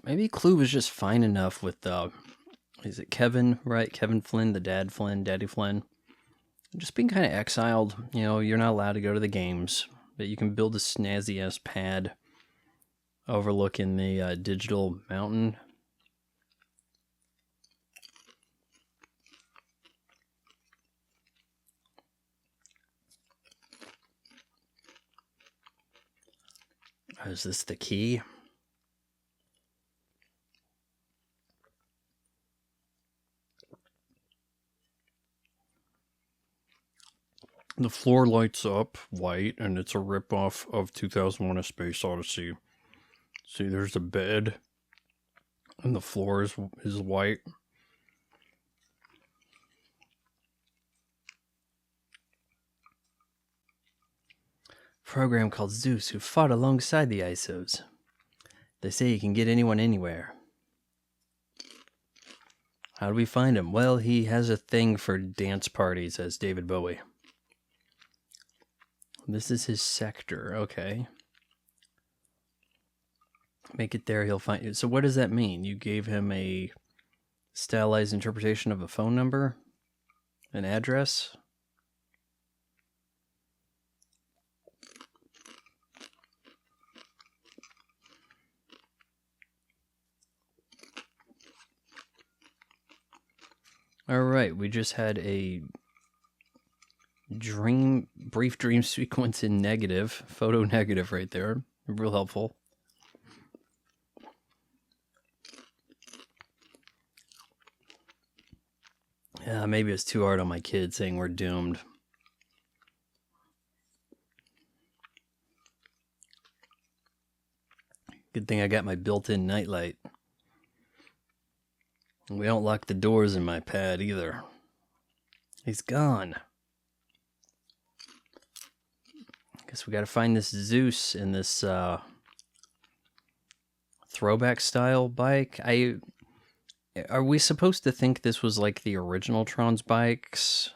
Maybe Clue was just fine enough with is it Kevin, right? Kevin Flynn, the dad Flynn, Daddy Flynn. Just being kind of exiled. You're not allowed to go to the games, but you can build a snazzy-ass pad overlooking the digital mountain. Is this the key? The floor lights up white, and it's a ripoff of 2001: A Space Odyssey. See, there's the bed, and the floor is white. Program called Zeus, who fought alongside the ISOs. They say he can get anyone anywhere. How do we find him? Well, he has a thing for dance parties as David Bowie. This is his sector, okay. Make it there, he'll find you. So what does that mean? You gave him a stylized interpretation of a phone number? An address? Alright, we just had a brief dream sequence in negative, photo negative right there. Real helpful. Yeah, maybe it's too hard on my kids saying we're doomed. Good thing I got my built-in nightlight. We don't lock the doors in my pad either. He's gone. Guess we gotta find this Zeus in this throwback style bike. Are we supposed to think this was like the original Tron's bikes?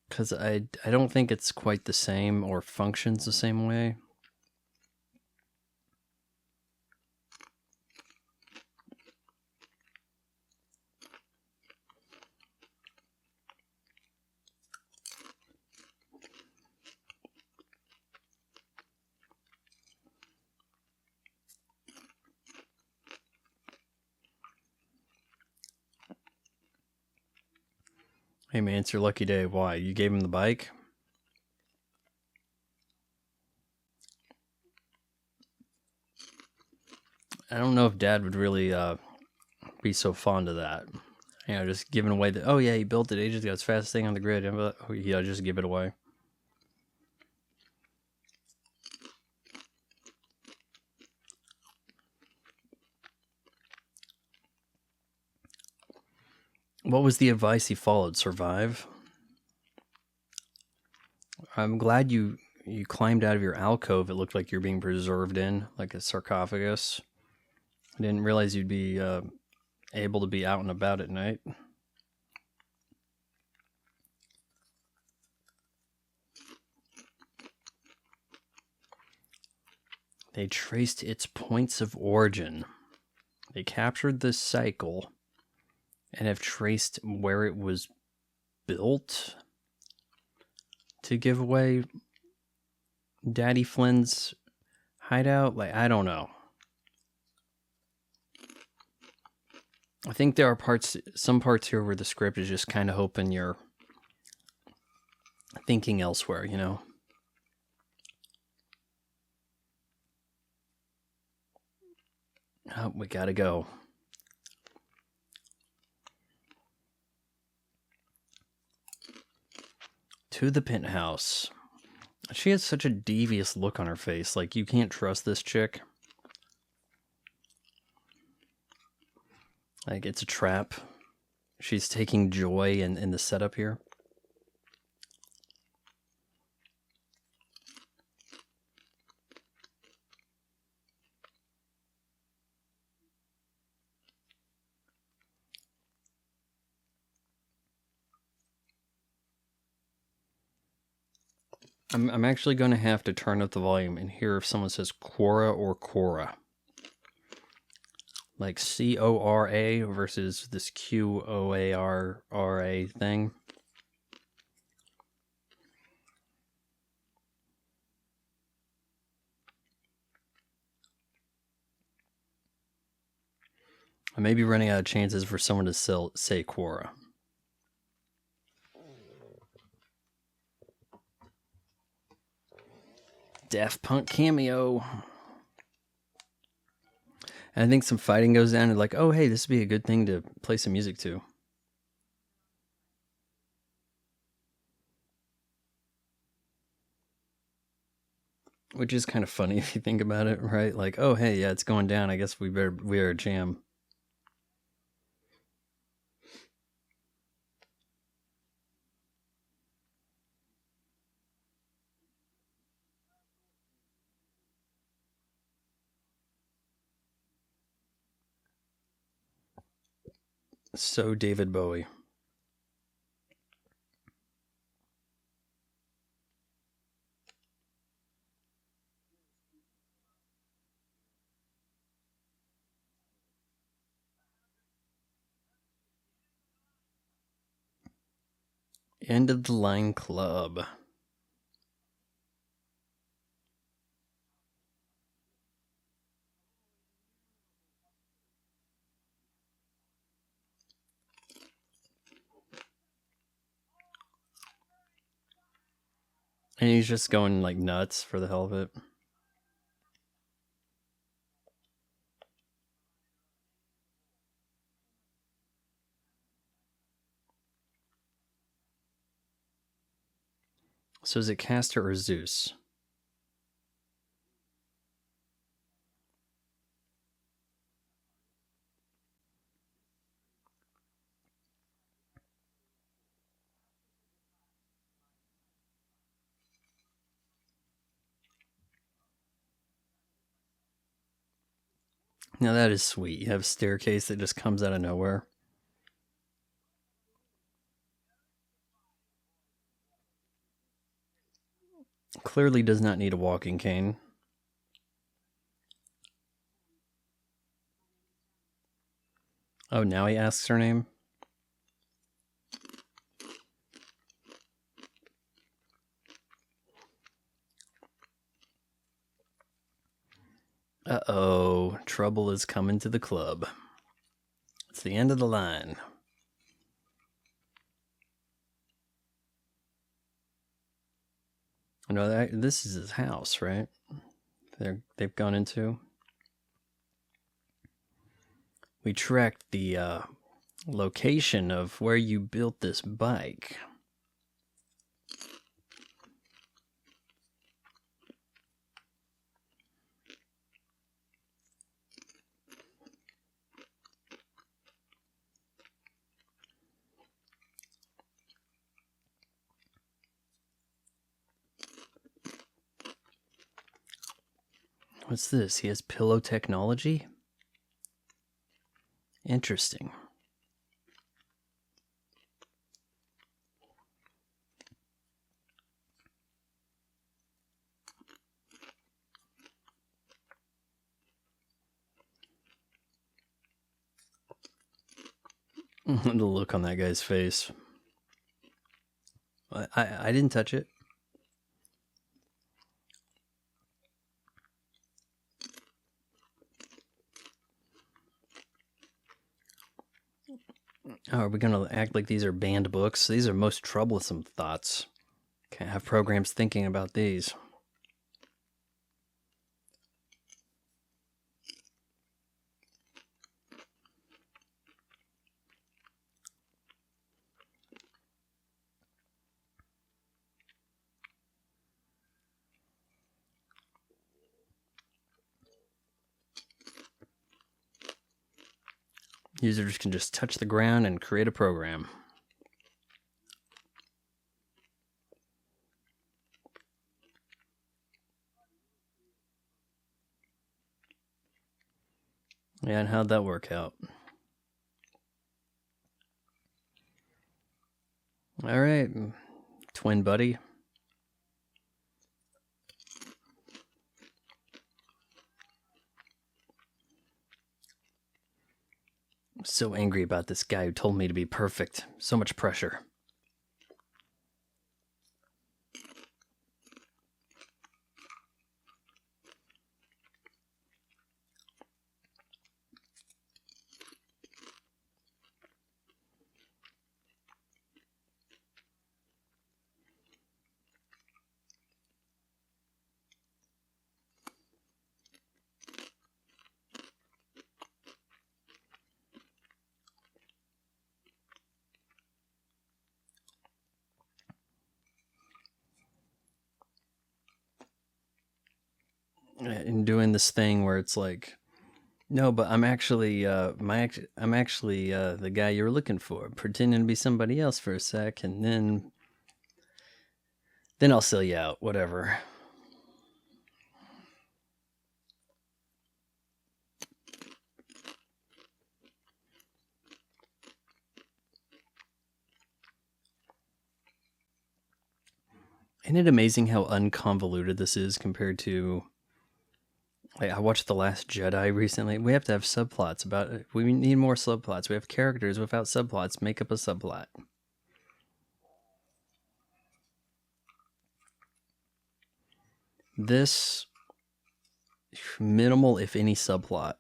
Because I don't think it's quite the same or functions the same way. Hey man, it's your lucky day. Why? You gave him the bike? I don't know if Dad would really be so fond of that. You know, just giving away the, oh yeah, he built it ages ago, it's the fastest thing on the grid. Oh yeah, just give it away. What was the advice he followed? Survive? I'm glad you climbed out of your alcove. It looked like you're being preserved in, like a sarcophagus. I didn't realize you'd be able to be out and about at night. They traced its points of origin. They captured the cycle and have traced where it was built to give away Daddy Flynn's hideout. Like, I don't know. I think there are some parts here where the script is just kind of hoping you're thinking elsewhere, you know? Oh, we gotta go. To the penthouse. She has such a devious look on her face. Like, you can't trust this chick. Like, it's a trap. She's taking joy in the setup here. I'm actually going to have to turn up the volume and hear if someone says Quora or Cora. Like C-O-R-A versus this Q-O-A-R-R-A thing. I may be running out of chances for someone to say Quora. Daft Punk cameo. And I think some fighting goes down and like, oh, hey, this would be a good thing to play some music to. Which is kind of funny if you think about it, right? Like, oh, hey, yeah, it's going down. I guess we better jam. So David Bowie. End of the Line Club. And he's just going like nuts for the hell of it. So is it Castor or Zeus? Now that is sweet. You have a staircase that just comes out of nowhere. Clearly does not need a walking cane. Oh, now he asks her name? Uh-oh. Trouble is coming to the club. It's the end of the line. No, this is his house, right? They've gone into. We tracked the location of where you built this bike. What's this? He has pillow technology? Interesting. The look on that guy's face. I didn't touch it. Oh, are we going to act like these are banned books? These are most troublesome thoughts. Can't have programs thinking about these. Users can just touch the ground and create a program. Yeah, and how'd that work out? All right, twin buddy. I'm so angry about this guy who told me to be perfect. So much pressure. and doing this thing where it's like, no, but I'm actually the guy you're looking for, pretending to be somebody else for a sec, and then I'll sell you out, whatever. Isn't it amazing how unconvoluted this is compared to, like, I watched The Last Jedi recently. We have to have subplots about it. We need more subplots. We have characters without subplots. Make up a subplot. This minimal, if any, subplot.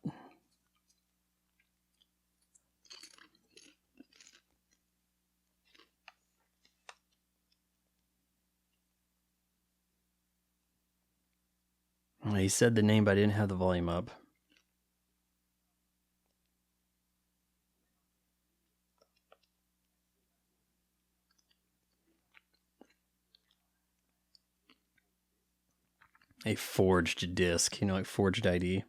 He said the name, but I didn't have the volume up. A forged disc, like forged ID.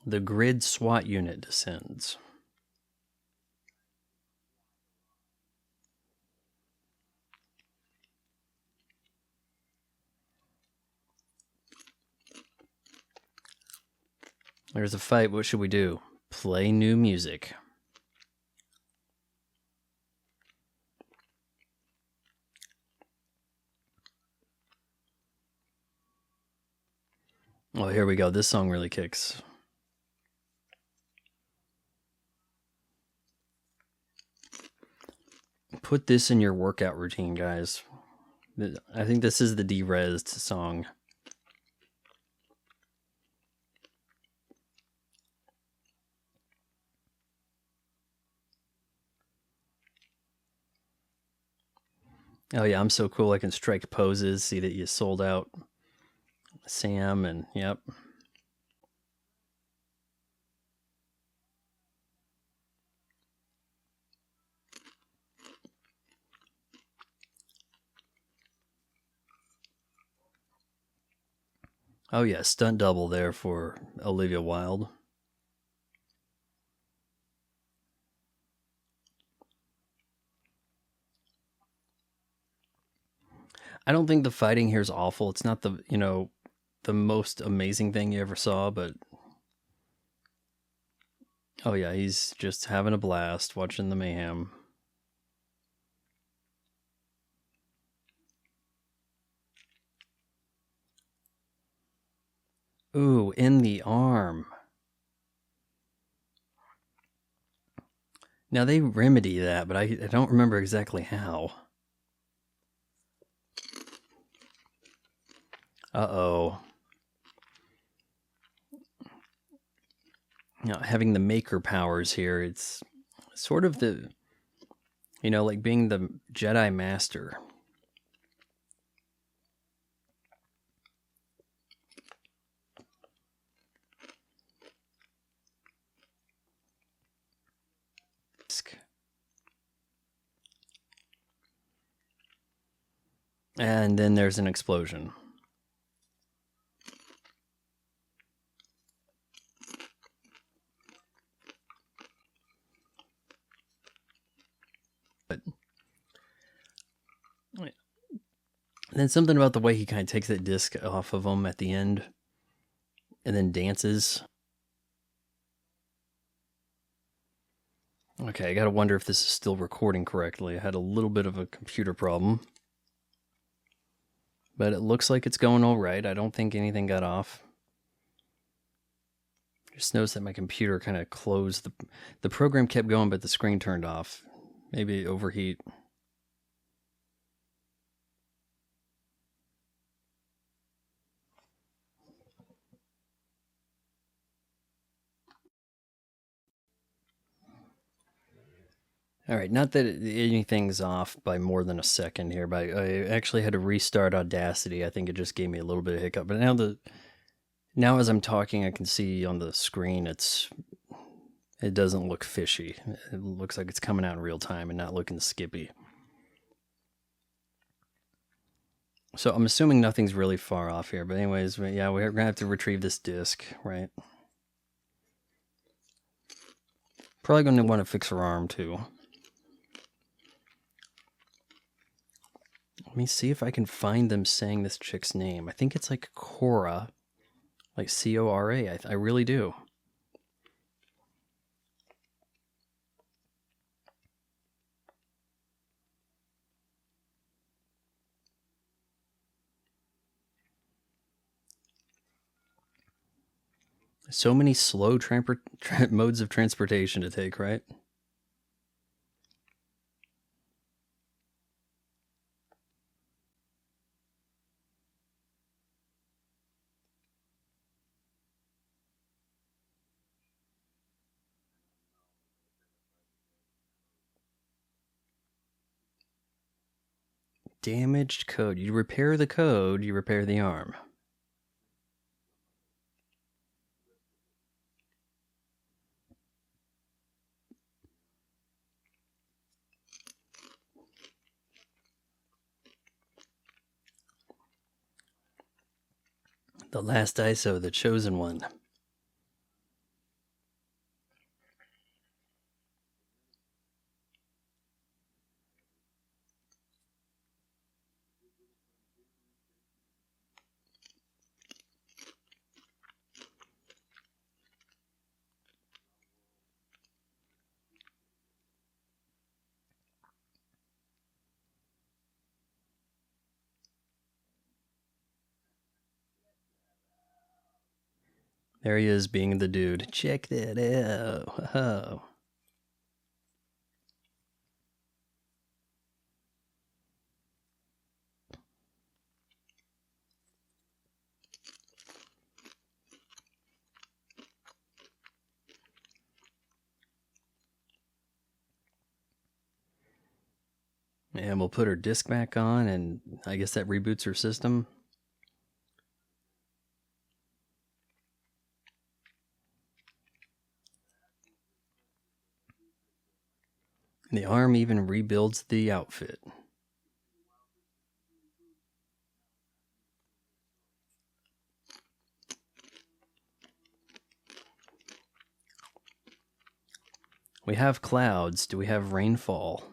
The grid SWAT unit descends. There's a fight. What should we do? Play new music. Well, here we go. This song really kicks. Put this in your workout routine, guys. I think this is the de-resed song. Oh yeah, I'm so cool. I can strike poses. See that you sold out Sam, and yep. Oh yeah, stunt double there for Olivia Wilde. I don't think the fighting here is awful. It's not the most amazing thing you ever saw, but oh yeah, he's just having a blast watching the mayhem. Ooh, in the arm. Now they remedy that, but I don't remember exactly how. Uh-oh. Having the maker powers here, it's sort of the, like being the Jedi Master. And then there's an explosion. But then something about the way he kind of takes that disc off of him at the end and then dances. Okay, I gotta wonder if this is still recording correctly. I had a little bit of a computer problem. But it looks like it's going all right. I don't think anything got off. Just noticed that my computer kind of closed. The program kept going, but the screen turned off. Maybe overheat. All right, not that anything's off by more than a second here, but I actually had to restart Audacity. I think it just gave me a little bit of hiccup. But now as I'm talking, I can see on the screen it's it doesn't look fishy. It looks like it's coming out in real time and not looking skippy. So I'm assuming nothing's really far off here. But anyways, yeah, we're going to have to retrieve this disc, right? Probably going to want to fix her arm, too. Let me see if I can find them saying this chick's name. I think it's like Cora. Like Cora. I really do. So many slow modes of transportation to take, right? Damaged code. You repair the code, you repair the arm. The last ISO, the chosen one. There he is, being the dude. Check that out. Oh. And we'll put her disc back on, and I guess that reboots her system. The arm even rebuilds the outfit. We have clouds. Do we have rainfall?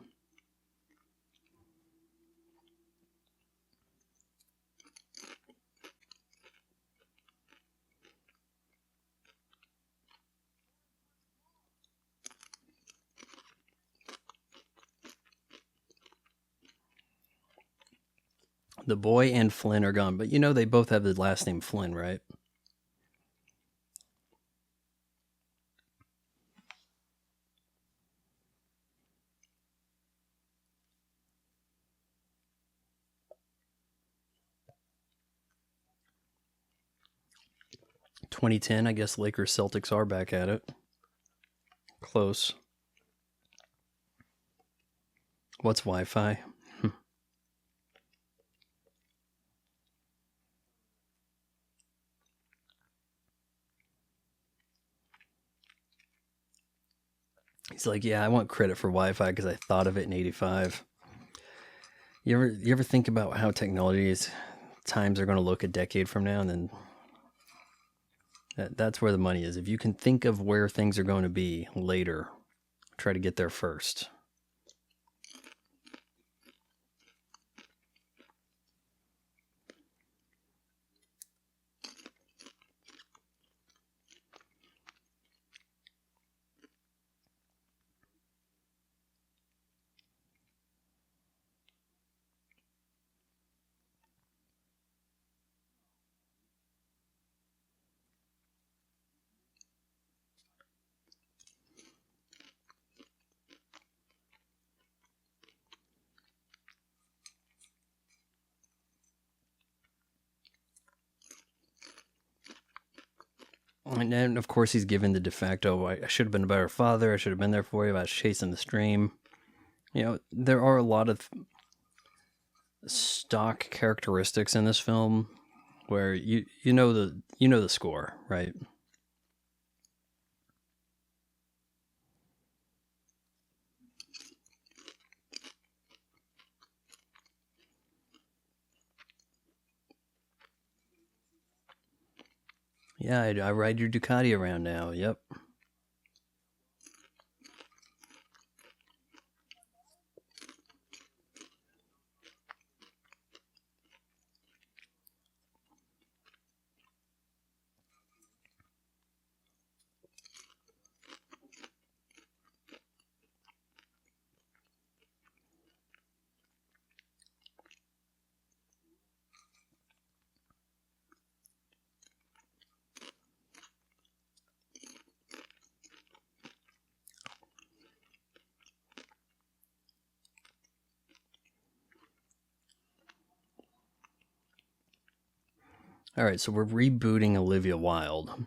The boy and Flynn are gone, but you know they both have the last name Flynn, right? .2010, I guess Lakers Celtics are back at it. Close. What's Wi-Fi? He's like, yeah, I want credit for Wi-Fi because I thought of it in '85. You ever think about how technology's times are going to look a decade from now, and then that's where the money is. If you can think of where things are going to be later, try to get there first. And then, of course, he's given the de facto, I should have been a better father. I should have been there for you. I was chasing the stream. You know, there are a lot of stock characteristics in this film where you know the score, right? Yeah, I ride your Ducati around now. Yep. All right, so we're rebooting Olivia Wilde.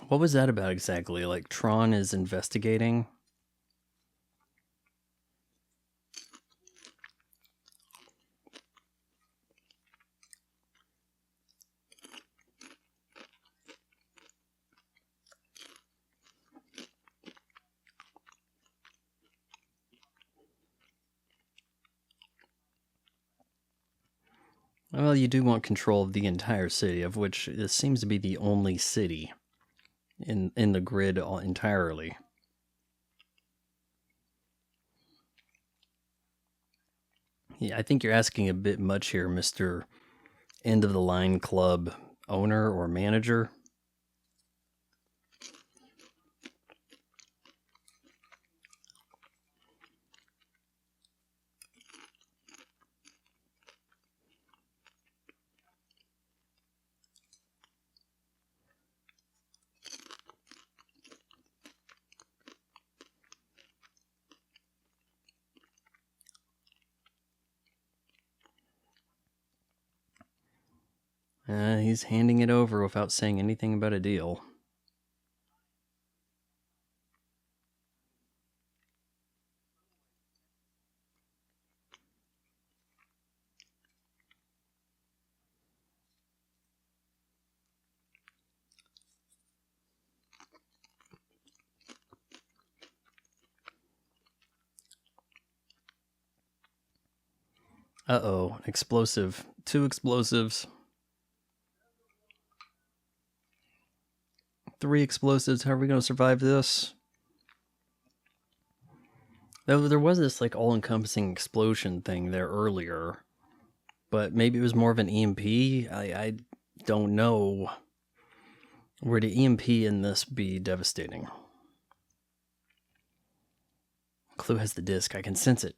What was that about exactly? Like Tron is investigating? Well, you do want control of the entire city, of which this seems to be the only city in the grid entirely. Yeah, I think you're asking a bit much here, Mr. End of the line club owner or manager. He's handing it over without saying anything about a deal. Uh-oh, explosive. 2 explosives. 3 explosives. How are we going to survive this? There was this like all-encompassing explosion thing there earlier, but maybe it was more of an EMP. I don't know. Would the EMP in this be devastating? Clue has the disc. I can sense it.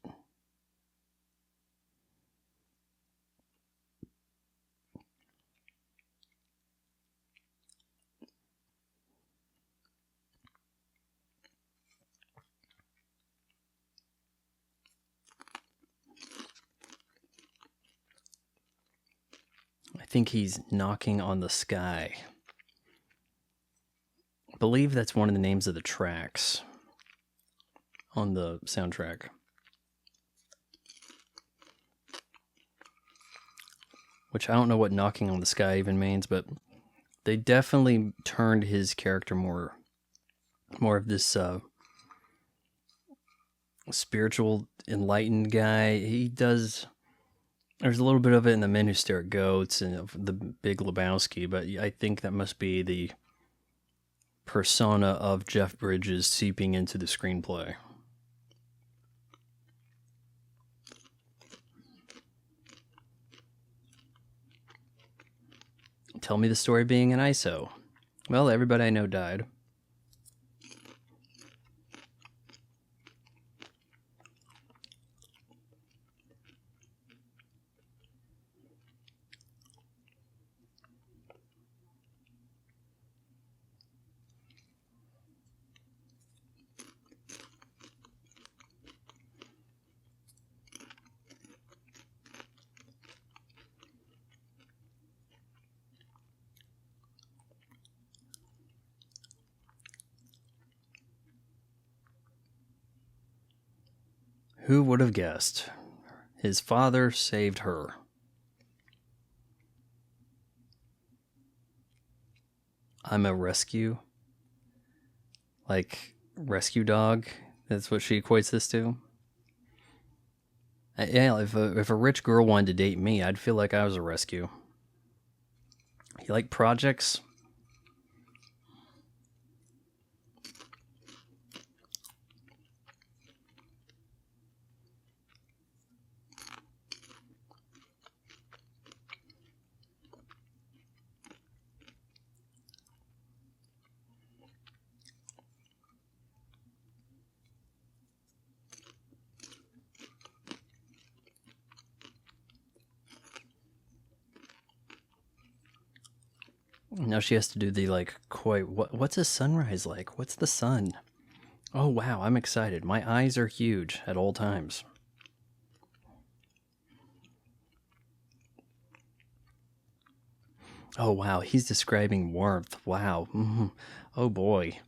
I think he's knocking on the sky. I believe that's one of the names of the tracks on the soundtrack. Which I don't know what knocking on the sky even means, but they definitely turned his character more of this spiritual, enlightened guy. He does. There's a little bit of it in The Men Who Stare at Goats and The Big Lebowski, but I think that must be the persona of Jeff Bridges seeping into the screenplay. Tell me the story of being an ISO. Well, everybody I know died. Who would have guessed? His father saved her. I'm a rescue. Like, rescue dog. That's what she equates this to. Yeah, if a rich girl wanted to date me, I'd feel like I was a rescue. You like projects? Now she has to do the like what's a sunrise like? What's the sun? Oh wow, I'm excited. My eyes are huge at all times. Oh wow, he's describing warmth. Wow. Mm-hmm. Oh boy.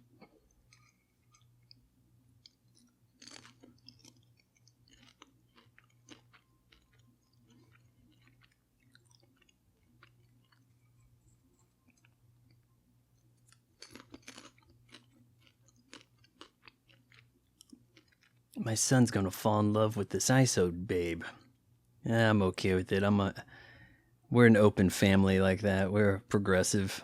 My son's gonna fall in love with this ISO babe. I'm okay with it. We're an open family like that. We're progressive.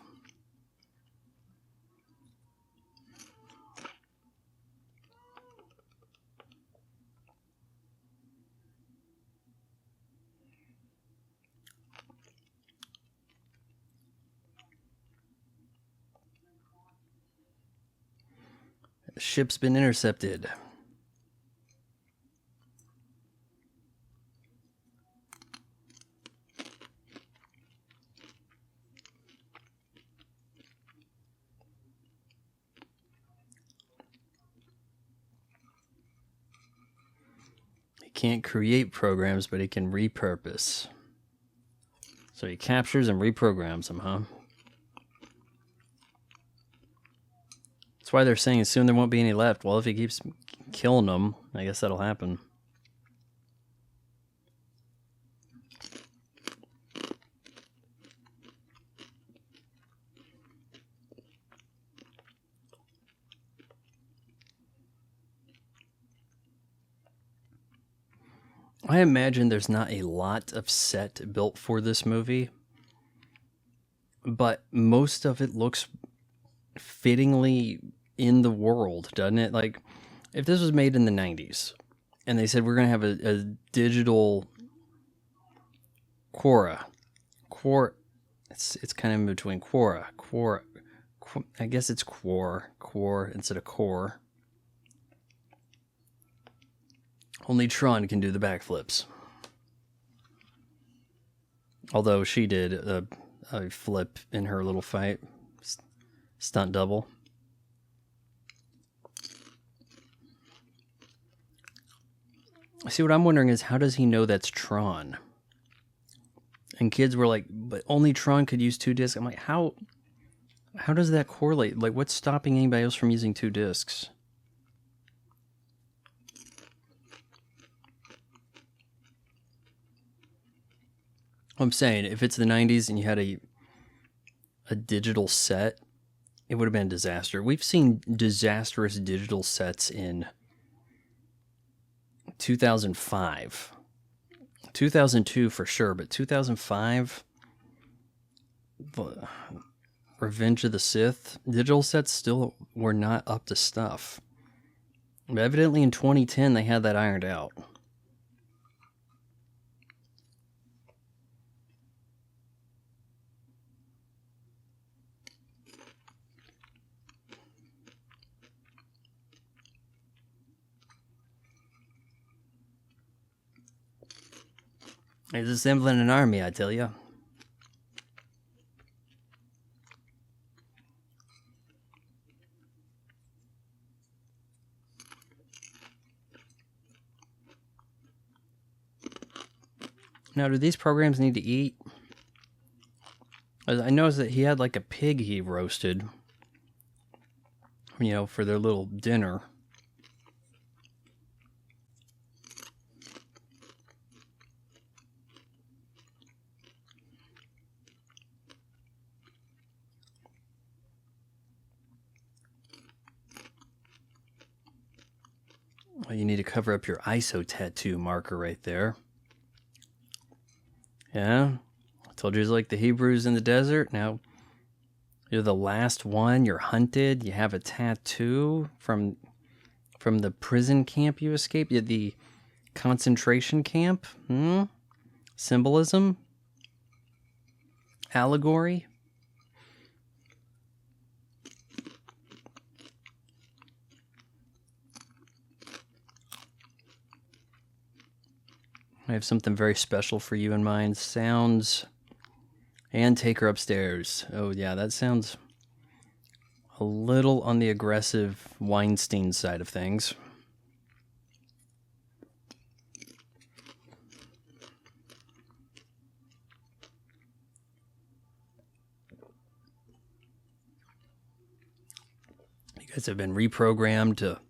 Ship's been intercepted. He can't create programs, but he can repurpose. So he captures and reprograms them, huh? That's why they're saying soon there won't be any left. Well, if he keeps killing them, I guess that'll happen. I imagine there's not a lot of set built for this movie, but most of it looks fittingly in the world, doesn't it? Like, if this was made in the 90s and they said we're going to have a digital Quora, it's kind of in between Quora, I guess it's Quor instead of Core. Only Tron can do the backflips. Although she did a flip in her little fight. Stunt double. See, what I'm wondering is, how does he know that's Tron? And kids were like, but only Tron could use 2 discs. I'm like, how does that correlate? Like, what's stopping anybody else from using 2 discs? I'm saying, if it's the 90s and you had a digital set, it would have been a disaster. We've seen disastrous digital sets in 2005. 2002 for sure, but 2005, Revenge of the Sith, digital sets still were not up to stuff. But evidently in 2010, they had that ironed out. He's assembling an army, I tell you. Now, do these programs need to eat? I noticed that he had like a pig he roasted, for their little dinner. You need to cover up your ISO tattoo marker right there. Yeah, I told you it's like the Hebrews in the desert. Now, you're the last one. You're hunted. You have a tattoo from the prison camp you escaped. The concentration camp. Symbolism. Allegory. I have something very special for you in mind. Sounds. And take her upstairs. Oh, yeah, that sounds a little on the aggressive Weinstein side of things. You guys have been reprogrammed to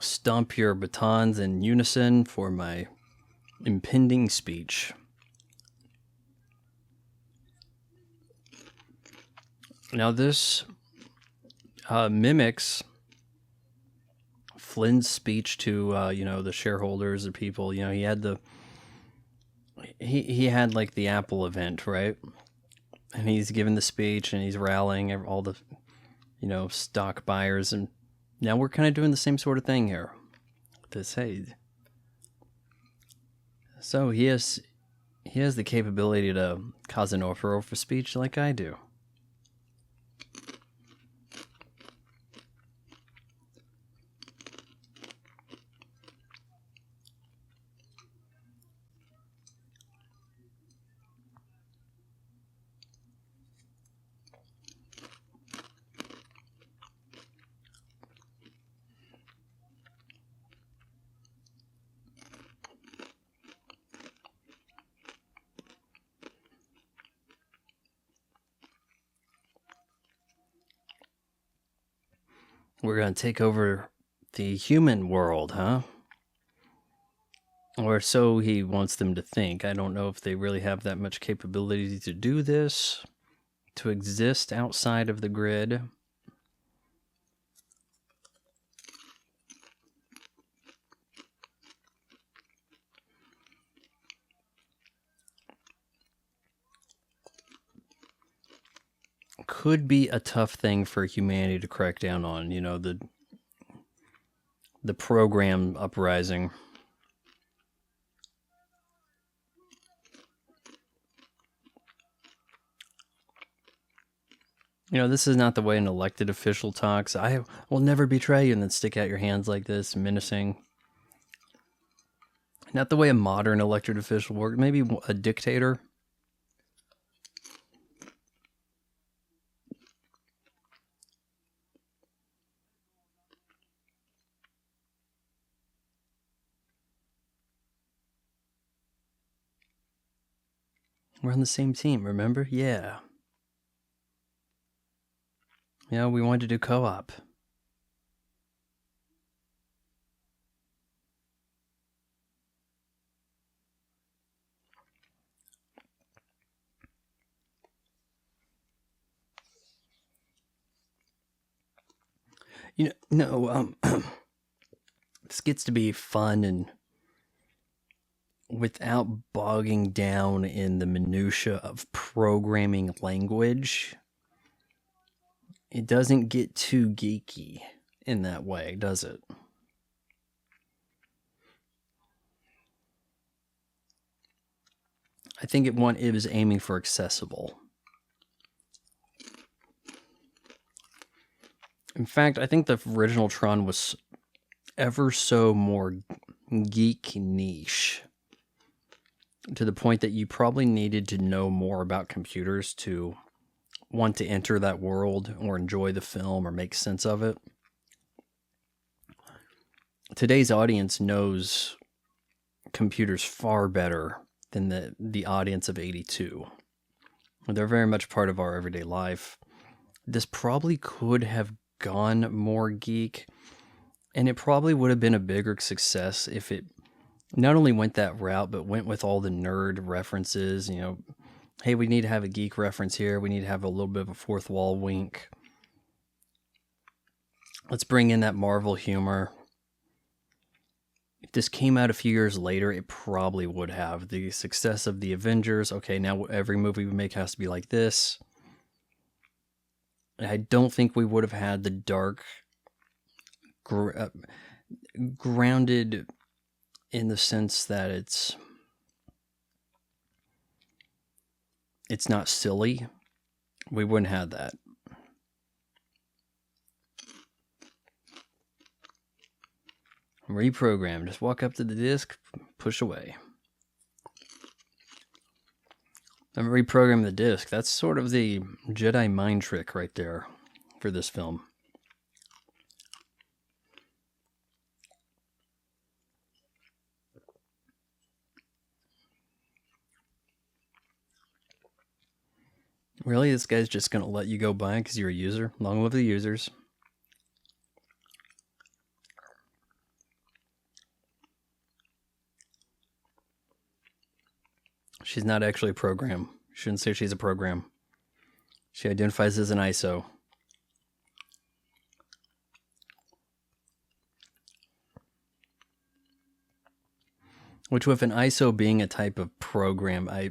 stomp your batons in unison for my impending speech. Now this mimics Flynn's speech to the shareholders, the people. He had he had like the Apple event, right? And he's giving the speech and he's rallying all the stock buyers, and now we're kind of doing the same sort of thing here. So he has the capability to cause an uproar for speech like I do. We're going to take over the human world, huh? Or so he wants them to think. I don't know if they really have that much capability to do this, to exist outside of the grid. Could be a tough thing for humanity to crack down on, the program uprising. This is not the way an elected official talks. I will never betray you, and then stick out your hands like this, menacing. Not the way a modern elected official works. Maybe a dictator. We're on the same team, remember? Yeah. We wanted to do co-op. This gets to be fun and without bogging down in the minutia of programming language. It doesn't get too geeky in that way, does it? I think it was aiming for accessible. In fact, I think the original Tron was ever so more geek niche, to the point that you probably needed to know more about computers to want to enter that world or enjoy the film or make sense of it. Today's audience knows computers far better than the audience of 82. They're very much part of our everyday life. This probably could have gone more geek, and it probably would have been a bigger success if it not only went that route, but went with all the nerd references. Hey, we need to have a geek reference here. We need to have a little bit of a fourth wall wink. Let's bring in that Marvel humor. if this came out a few years later, it probably would have. The success of the Avengers, okay, now every movie we make has to be like this. I don't think we would have had the dark, grounded in the sense that it's not silly. We wouldn't have that. Reprogram. Just walk up to the disc, push away. And reprogram the disc. That's sort of the Jedi mind trick right there for this film. Really? This guy's just going to let you go by because you're a user? Long live the users. She's not actually a program. Shouldn't say she's a program. She identifies as an ISO. Which, with an ISO being a type of program, I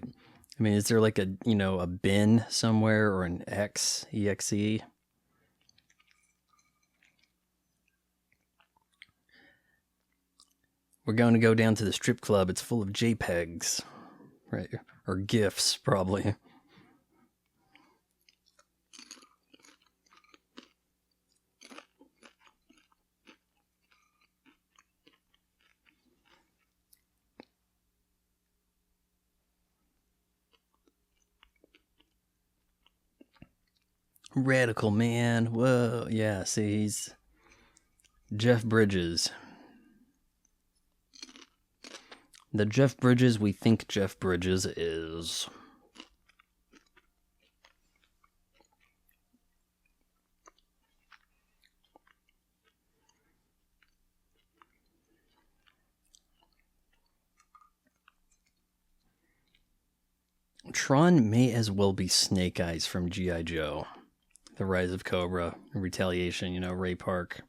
mean, is there like a bin somewhere or an exe? We're going to go down to the strip club. It's full of JPEGs, right? Or GIFs, probably. Radical man. Whoa. Yeah, see, he's Jeff Bridges. The Jeff Bridges we think Jeff Bridges is. Tron may as well be Snake Eyes from G.I. Joe. The Rise of Cobra, Retaliation, Ray Park.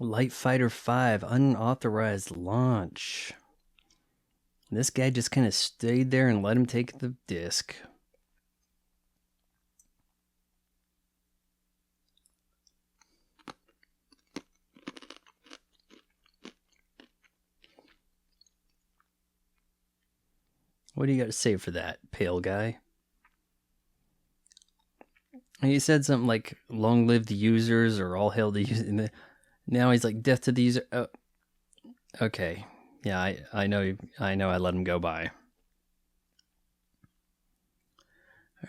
Light Fighter 5, unauthorized launch. This guy just kind of stayed there and let him take the disc. What do you got to say for that, pale guy? He said something like, long live the users, or all hail the users. Now he's like, death to the user. Oh, okay. Yeah, I know I let him go by.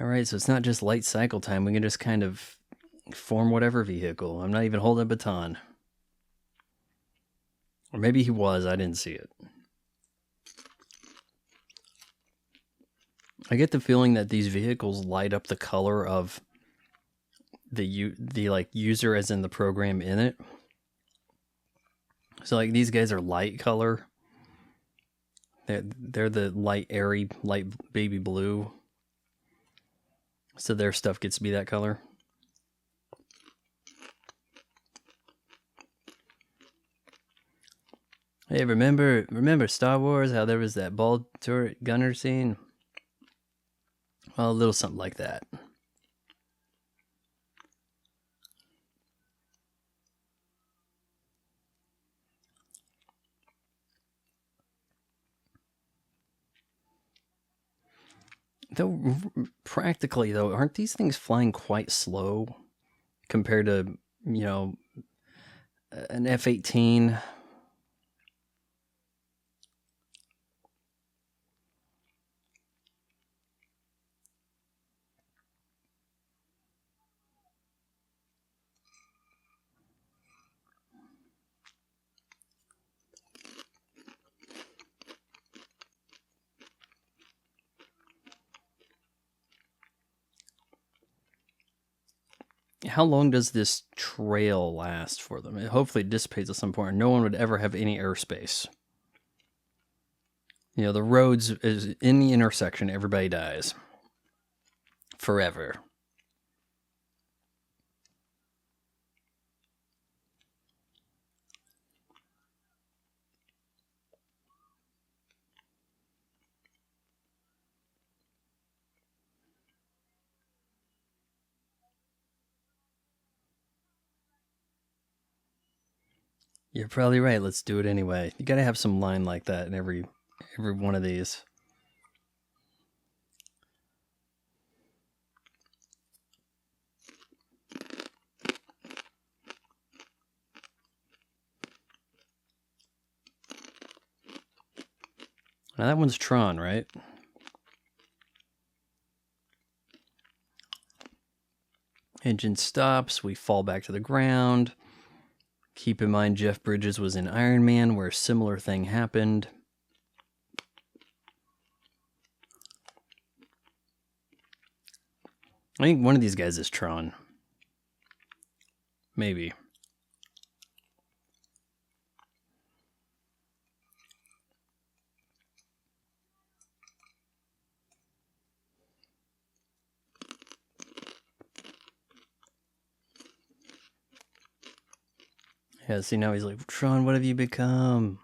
Alright, so it's not just light cycle time. We can just kind of form whatever vehicle. I'm not even holding a baton. Or maybe he was, I didn't see it. I get the feeling that these vehicles light up the color of the like user as in the program in it. So like these guys are light color. They're the light airy, light baby blue. So their stuff gets to be that color. Hey, remember Star Wars? How there was that ball turret gunner scene? Well, a little something like that. Though, practically, though, aren't these things flying quite slow compared to, an F-18? how long does this trail last for them? Hopefully it dissipates at some point. No one would ever have any airspace. You know, the roads is in the intersection, everybody dies. Forever. You're probably right. Let's do it anyway. You gotta have some line like that in every one of these. Now that one's Tron, right? Engine stops. We fall back to the ground. Keep in mind, Jeff Bridges was in Iron Man, where a similar thing happened. I think one of these guys is Tron. Maybe. Yeah, see, now he's like, Tron, what have you become?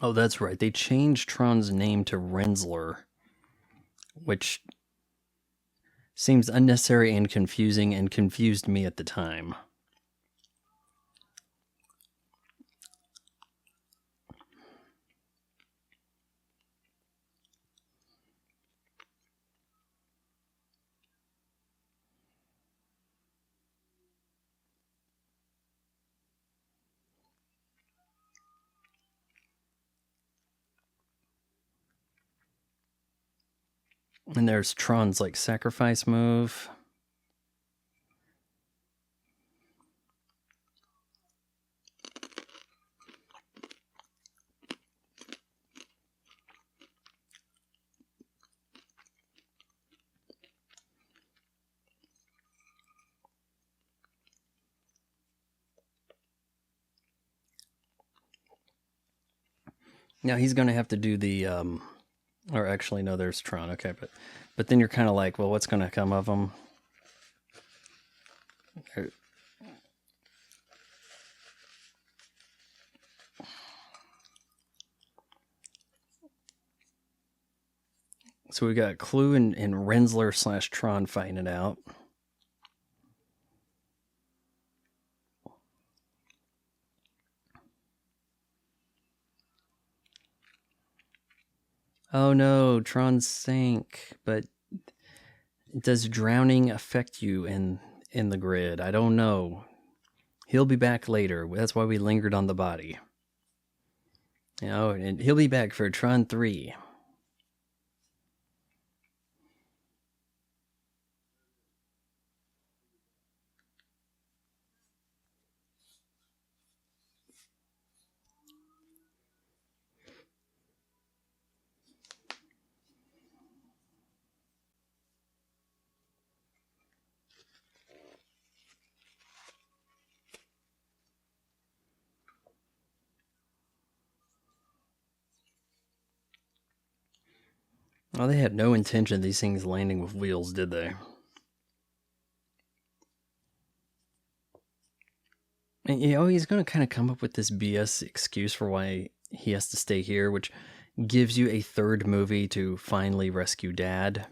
Oh, that's right. They changed Tron's name to Rensler, which seems unnecessary and confusing, and confused me at the time. And there's Tron's like sacrifice move. Now he's going to have to do the, or actually, no, there's Tron. Okay, but then you're kind of like, well, what's going to come of him? So we got Clue and Rensler / Tron fighting it out. Oh no, Tron sank, but does drowning affect you in the grid? I don't know. He'll be back later. That's why we lingered on the body. You know, and he'll be back for Tron 3. Well, they had no intention of these things landing with wheels, did they? And, you know, he's going to kind of come up with this BS excuse for why he has to stay here, which gives you a third movie to finally rescue Dad.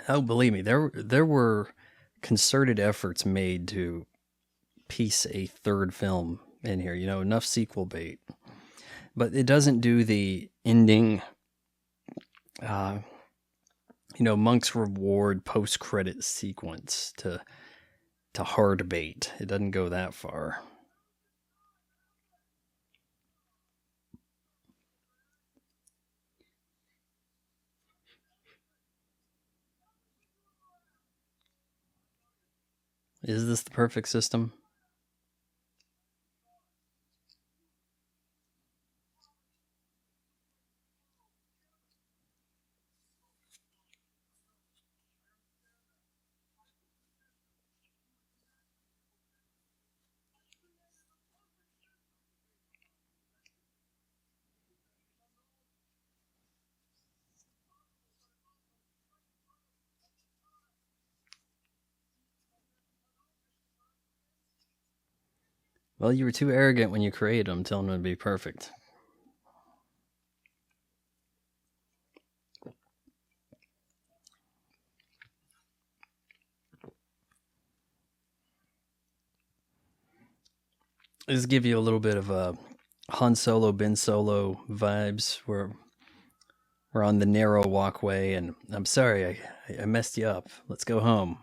Oh, believe me, there were concerted efforts made to piece a third film in here. You know, enough sequel bait, but it doesn't do the ending. You know, Monk's reward post-credit sequence to hard bait. It doesn't go that far. Is this the perfect system? Well, you were too arrogant when you created them, telling them to be perfect. This give you a little bit of a Han Solo, Ben Solo vibes. We're on the narrow walkway, and I'm sorry, I messed you up. Let's go home.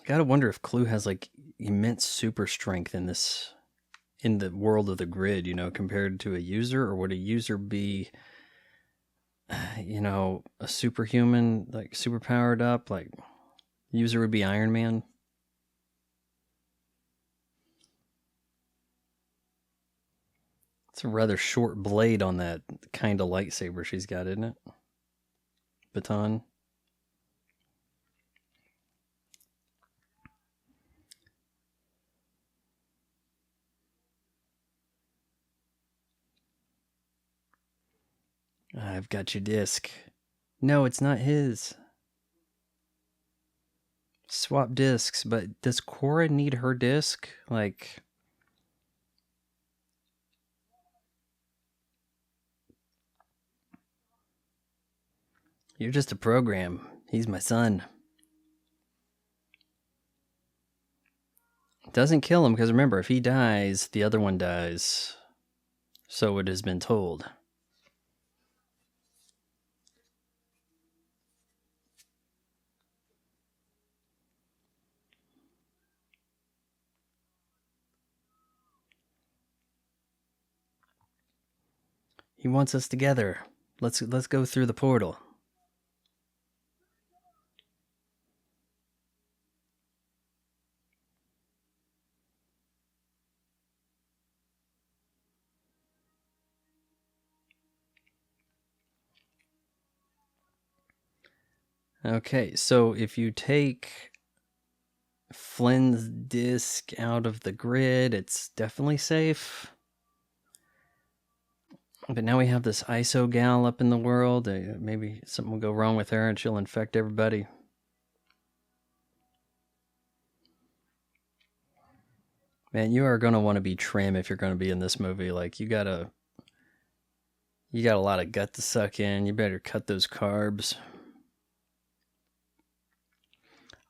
Gotta wonder if Clue has like immense super strength in the world of the grid, compared to a user, or would a user be, a superhuman, like super powered up, like user would be Iron Man? It's a rather short blade on that kind of lightsaber she's got, isn't it? Baton. I've got your disc. No, it's not his. Swap discs, but does Cora need her disc? Like, you're just a program. He's my son. Doesn't kill him, because remember, if he dies, the other one dies. So it has been told. He wants us together. Let's go through the portal. Okay, so if you take Flynn's disc out of the grid, it's definitely safe. But now we have this ISO gal up in the world. Maybe something will go wrong with her and she'll infect everybody. Man, you are going to want to be trim if you're going to be in this movie. Like, you got a lot of gut to suck in. You better cut those carbs.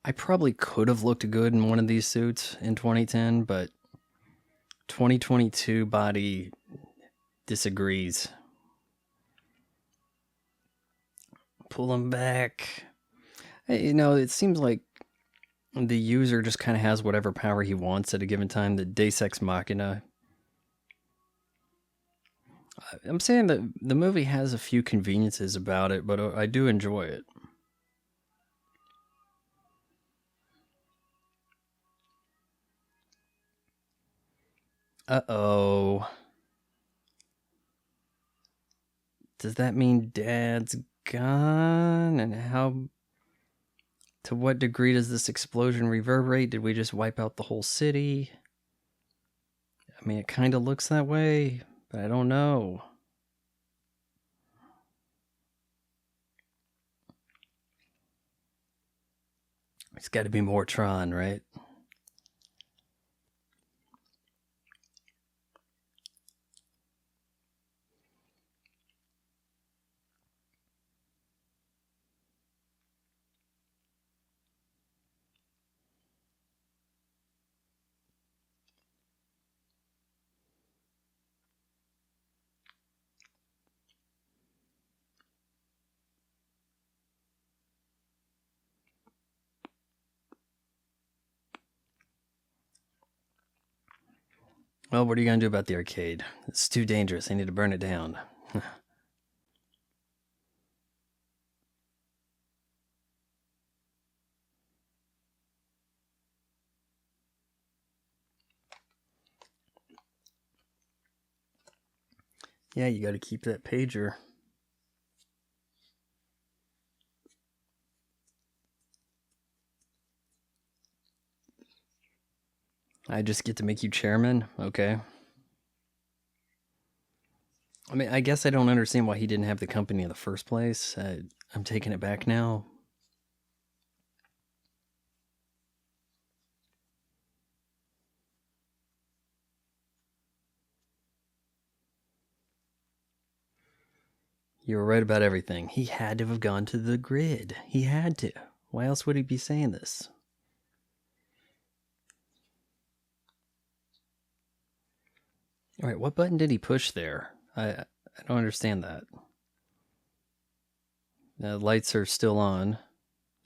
I probably could have looked good in one of these suits in 2010, but 2022 body disagrees. Pull them back. It seems like the user just kind of has whatever power he wants at a given time. The Deus Ex Machina. I'm saying that the movie has a few conveniences about it, but I do enjoy it. Uh-oh. Does that mean Dad's gone? And to what degree does this explosion reverberate? Did we just wipe out the whole city? I mean, it kind of looks that way, but I don't know. It's got to be more Tron, right? Well, what are you going to do about the arcade? It's too dangerous. I need to burn it down. Yeah, you got to keep that pager. I just get to make you chairman? Okay. I mean, I guess I don't understand why he didn't have the company in the first place. I'm taking it back now. You were right about everything. He had to have gone to the grid. He had to. Why else would he be saying this? All right, what button did he push there? I don't understand that. The lights are still on.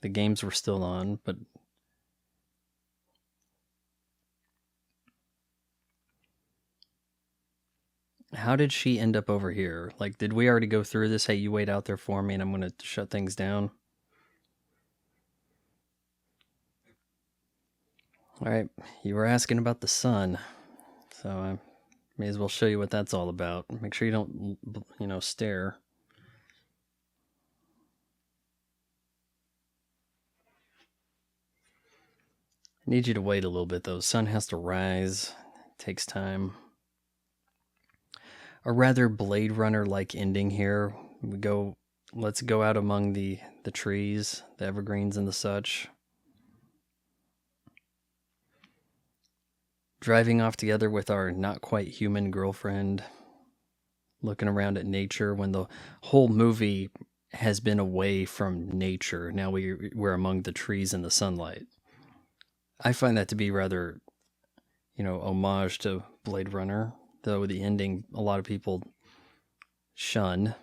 The games were still on, but how did she end up over here? Like, did we already go through this? Hey, you wait out there for me and I'm going to shut things down. All right, you were asking about the sun, so I may as well show you what that's all about. Make sure you don't, stare. I need you to wait a little bit, though. The sun has to rise. It takes time. A rather Blade Runner-like ending here. Let's go out among the trees, the evergreens and the such. Driving off together with our not quite human girlfriend, looking around at nature when the whole movie has been away from nature. Now we're among the trees and the sunlight. I find that to be rather, homage to Blade Runner, though the ending a lot of people shun.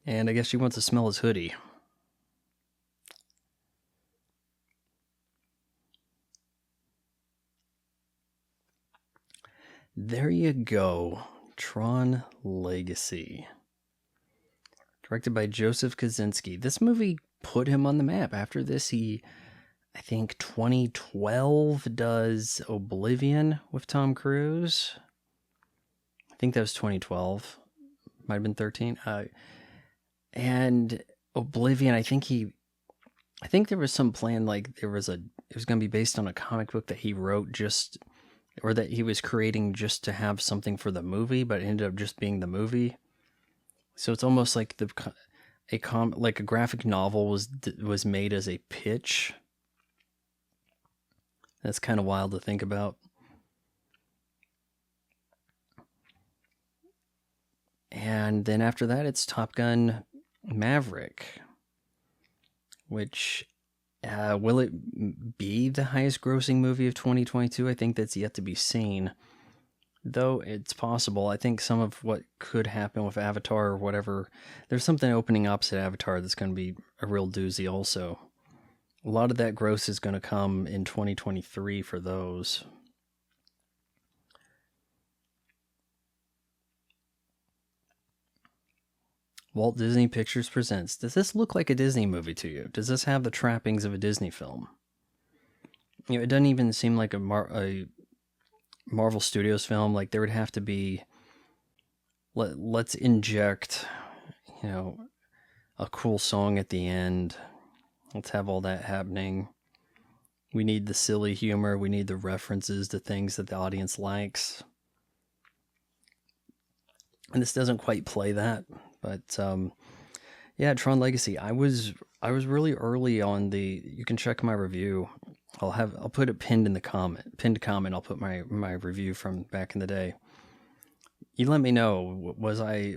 And I guess she wants to smell his hoodie. There you go. Tron Legacy. Directed by Joseph Kosinski. This movie put him on the map. After this, I think 2012 does Oblivion with Tom Cruise. I think that was 2012. Might have been 13. And Oblivion, I think there was some plan, like it was going to be based on a comic book that he wrote or that he was creating just to have something for the movie, but it ended up just being the movie. So it's almost like a graphic novel was made as a pitch. That's kind of wild to think about. And then after that, it's Top Gun Maverick, which will it be the highest grossing movie of 2022? I think that's yet to be seen, though it's possible. I think some of what could happen with Avatar or whatever, there's something opening opposite Avatar that's going to be a real doozy also. A lot of that gross is going to come in 2023 for those. Walt Disney Pictures presents. Does this look like a Disney movie to you? Does this have the trappings of a Disney film? It doesn't even seem like a Marvel Studios film. Like there would have to be, let's inject, a cool song at the end. Let's have all that happening. We need the silly humor. We need the references to things that the audience likes. And this doesn't quite play that. But yeah, Tron Legacy. I was really early on you can check my review. I'll put it pinned comment. I'll put my review from back in the day. You let me know, was I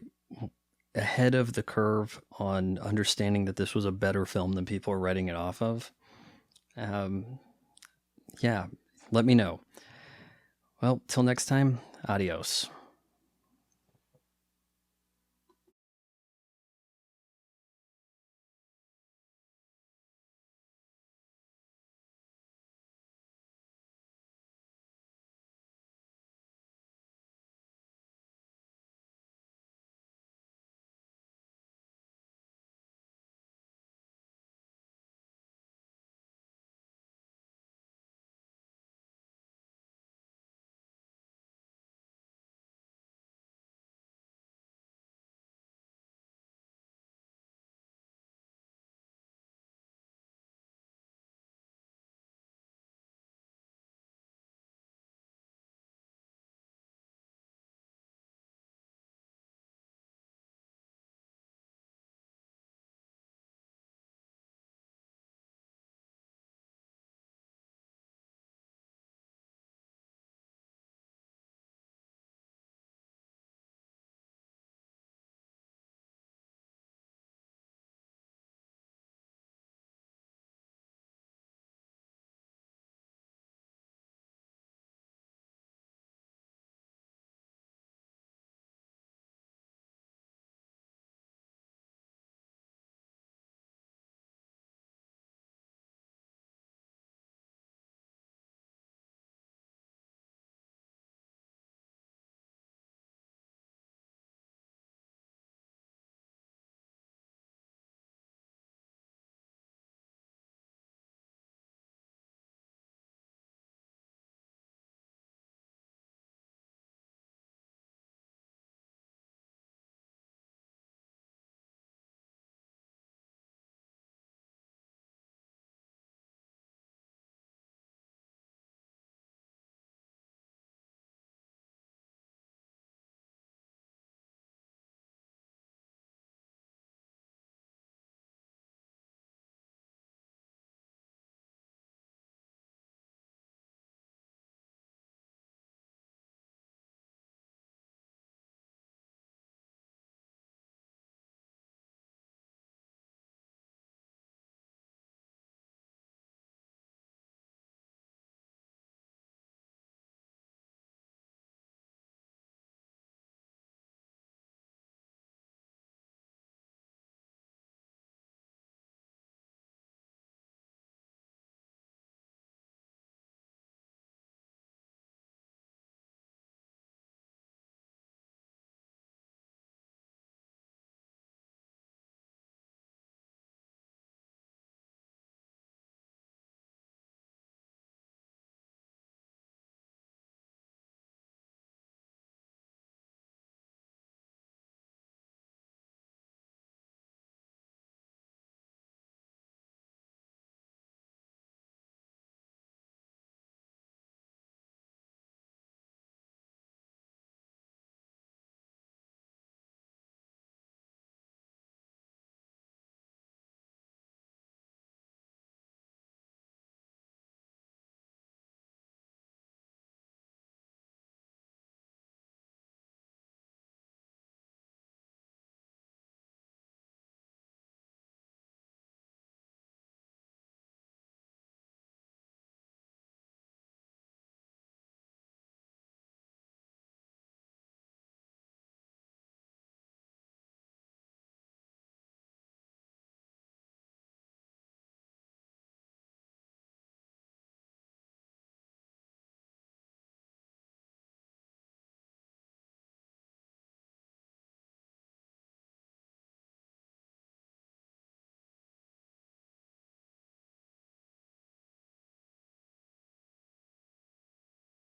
ahead of the curve on understanding that this was a better film than people are writing it off of? Yeah, let me know. Well, till next time, adios.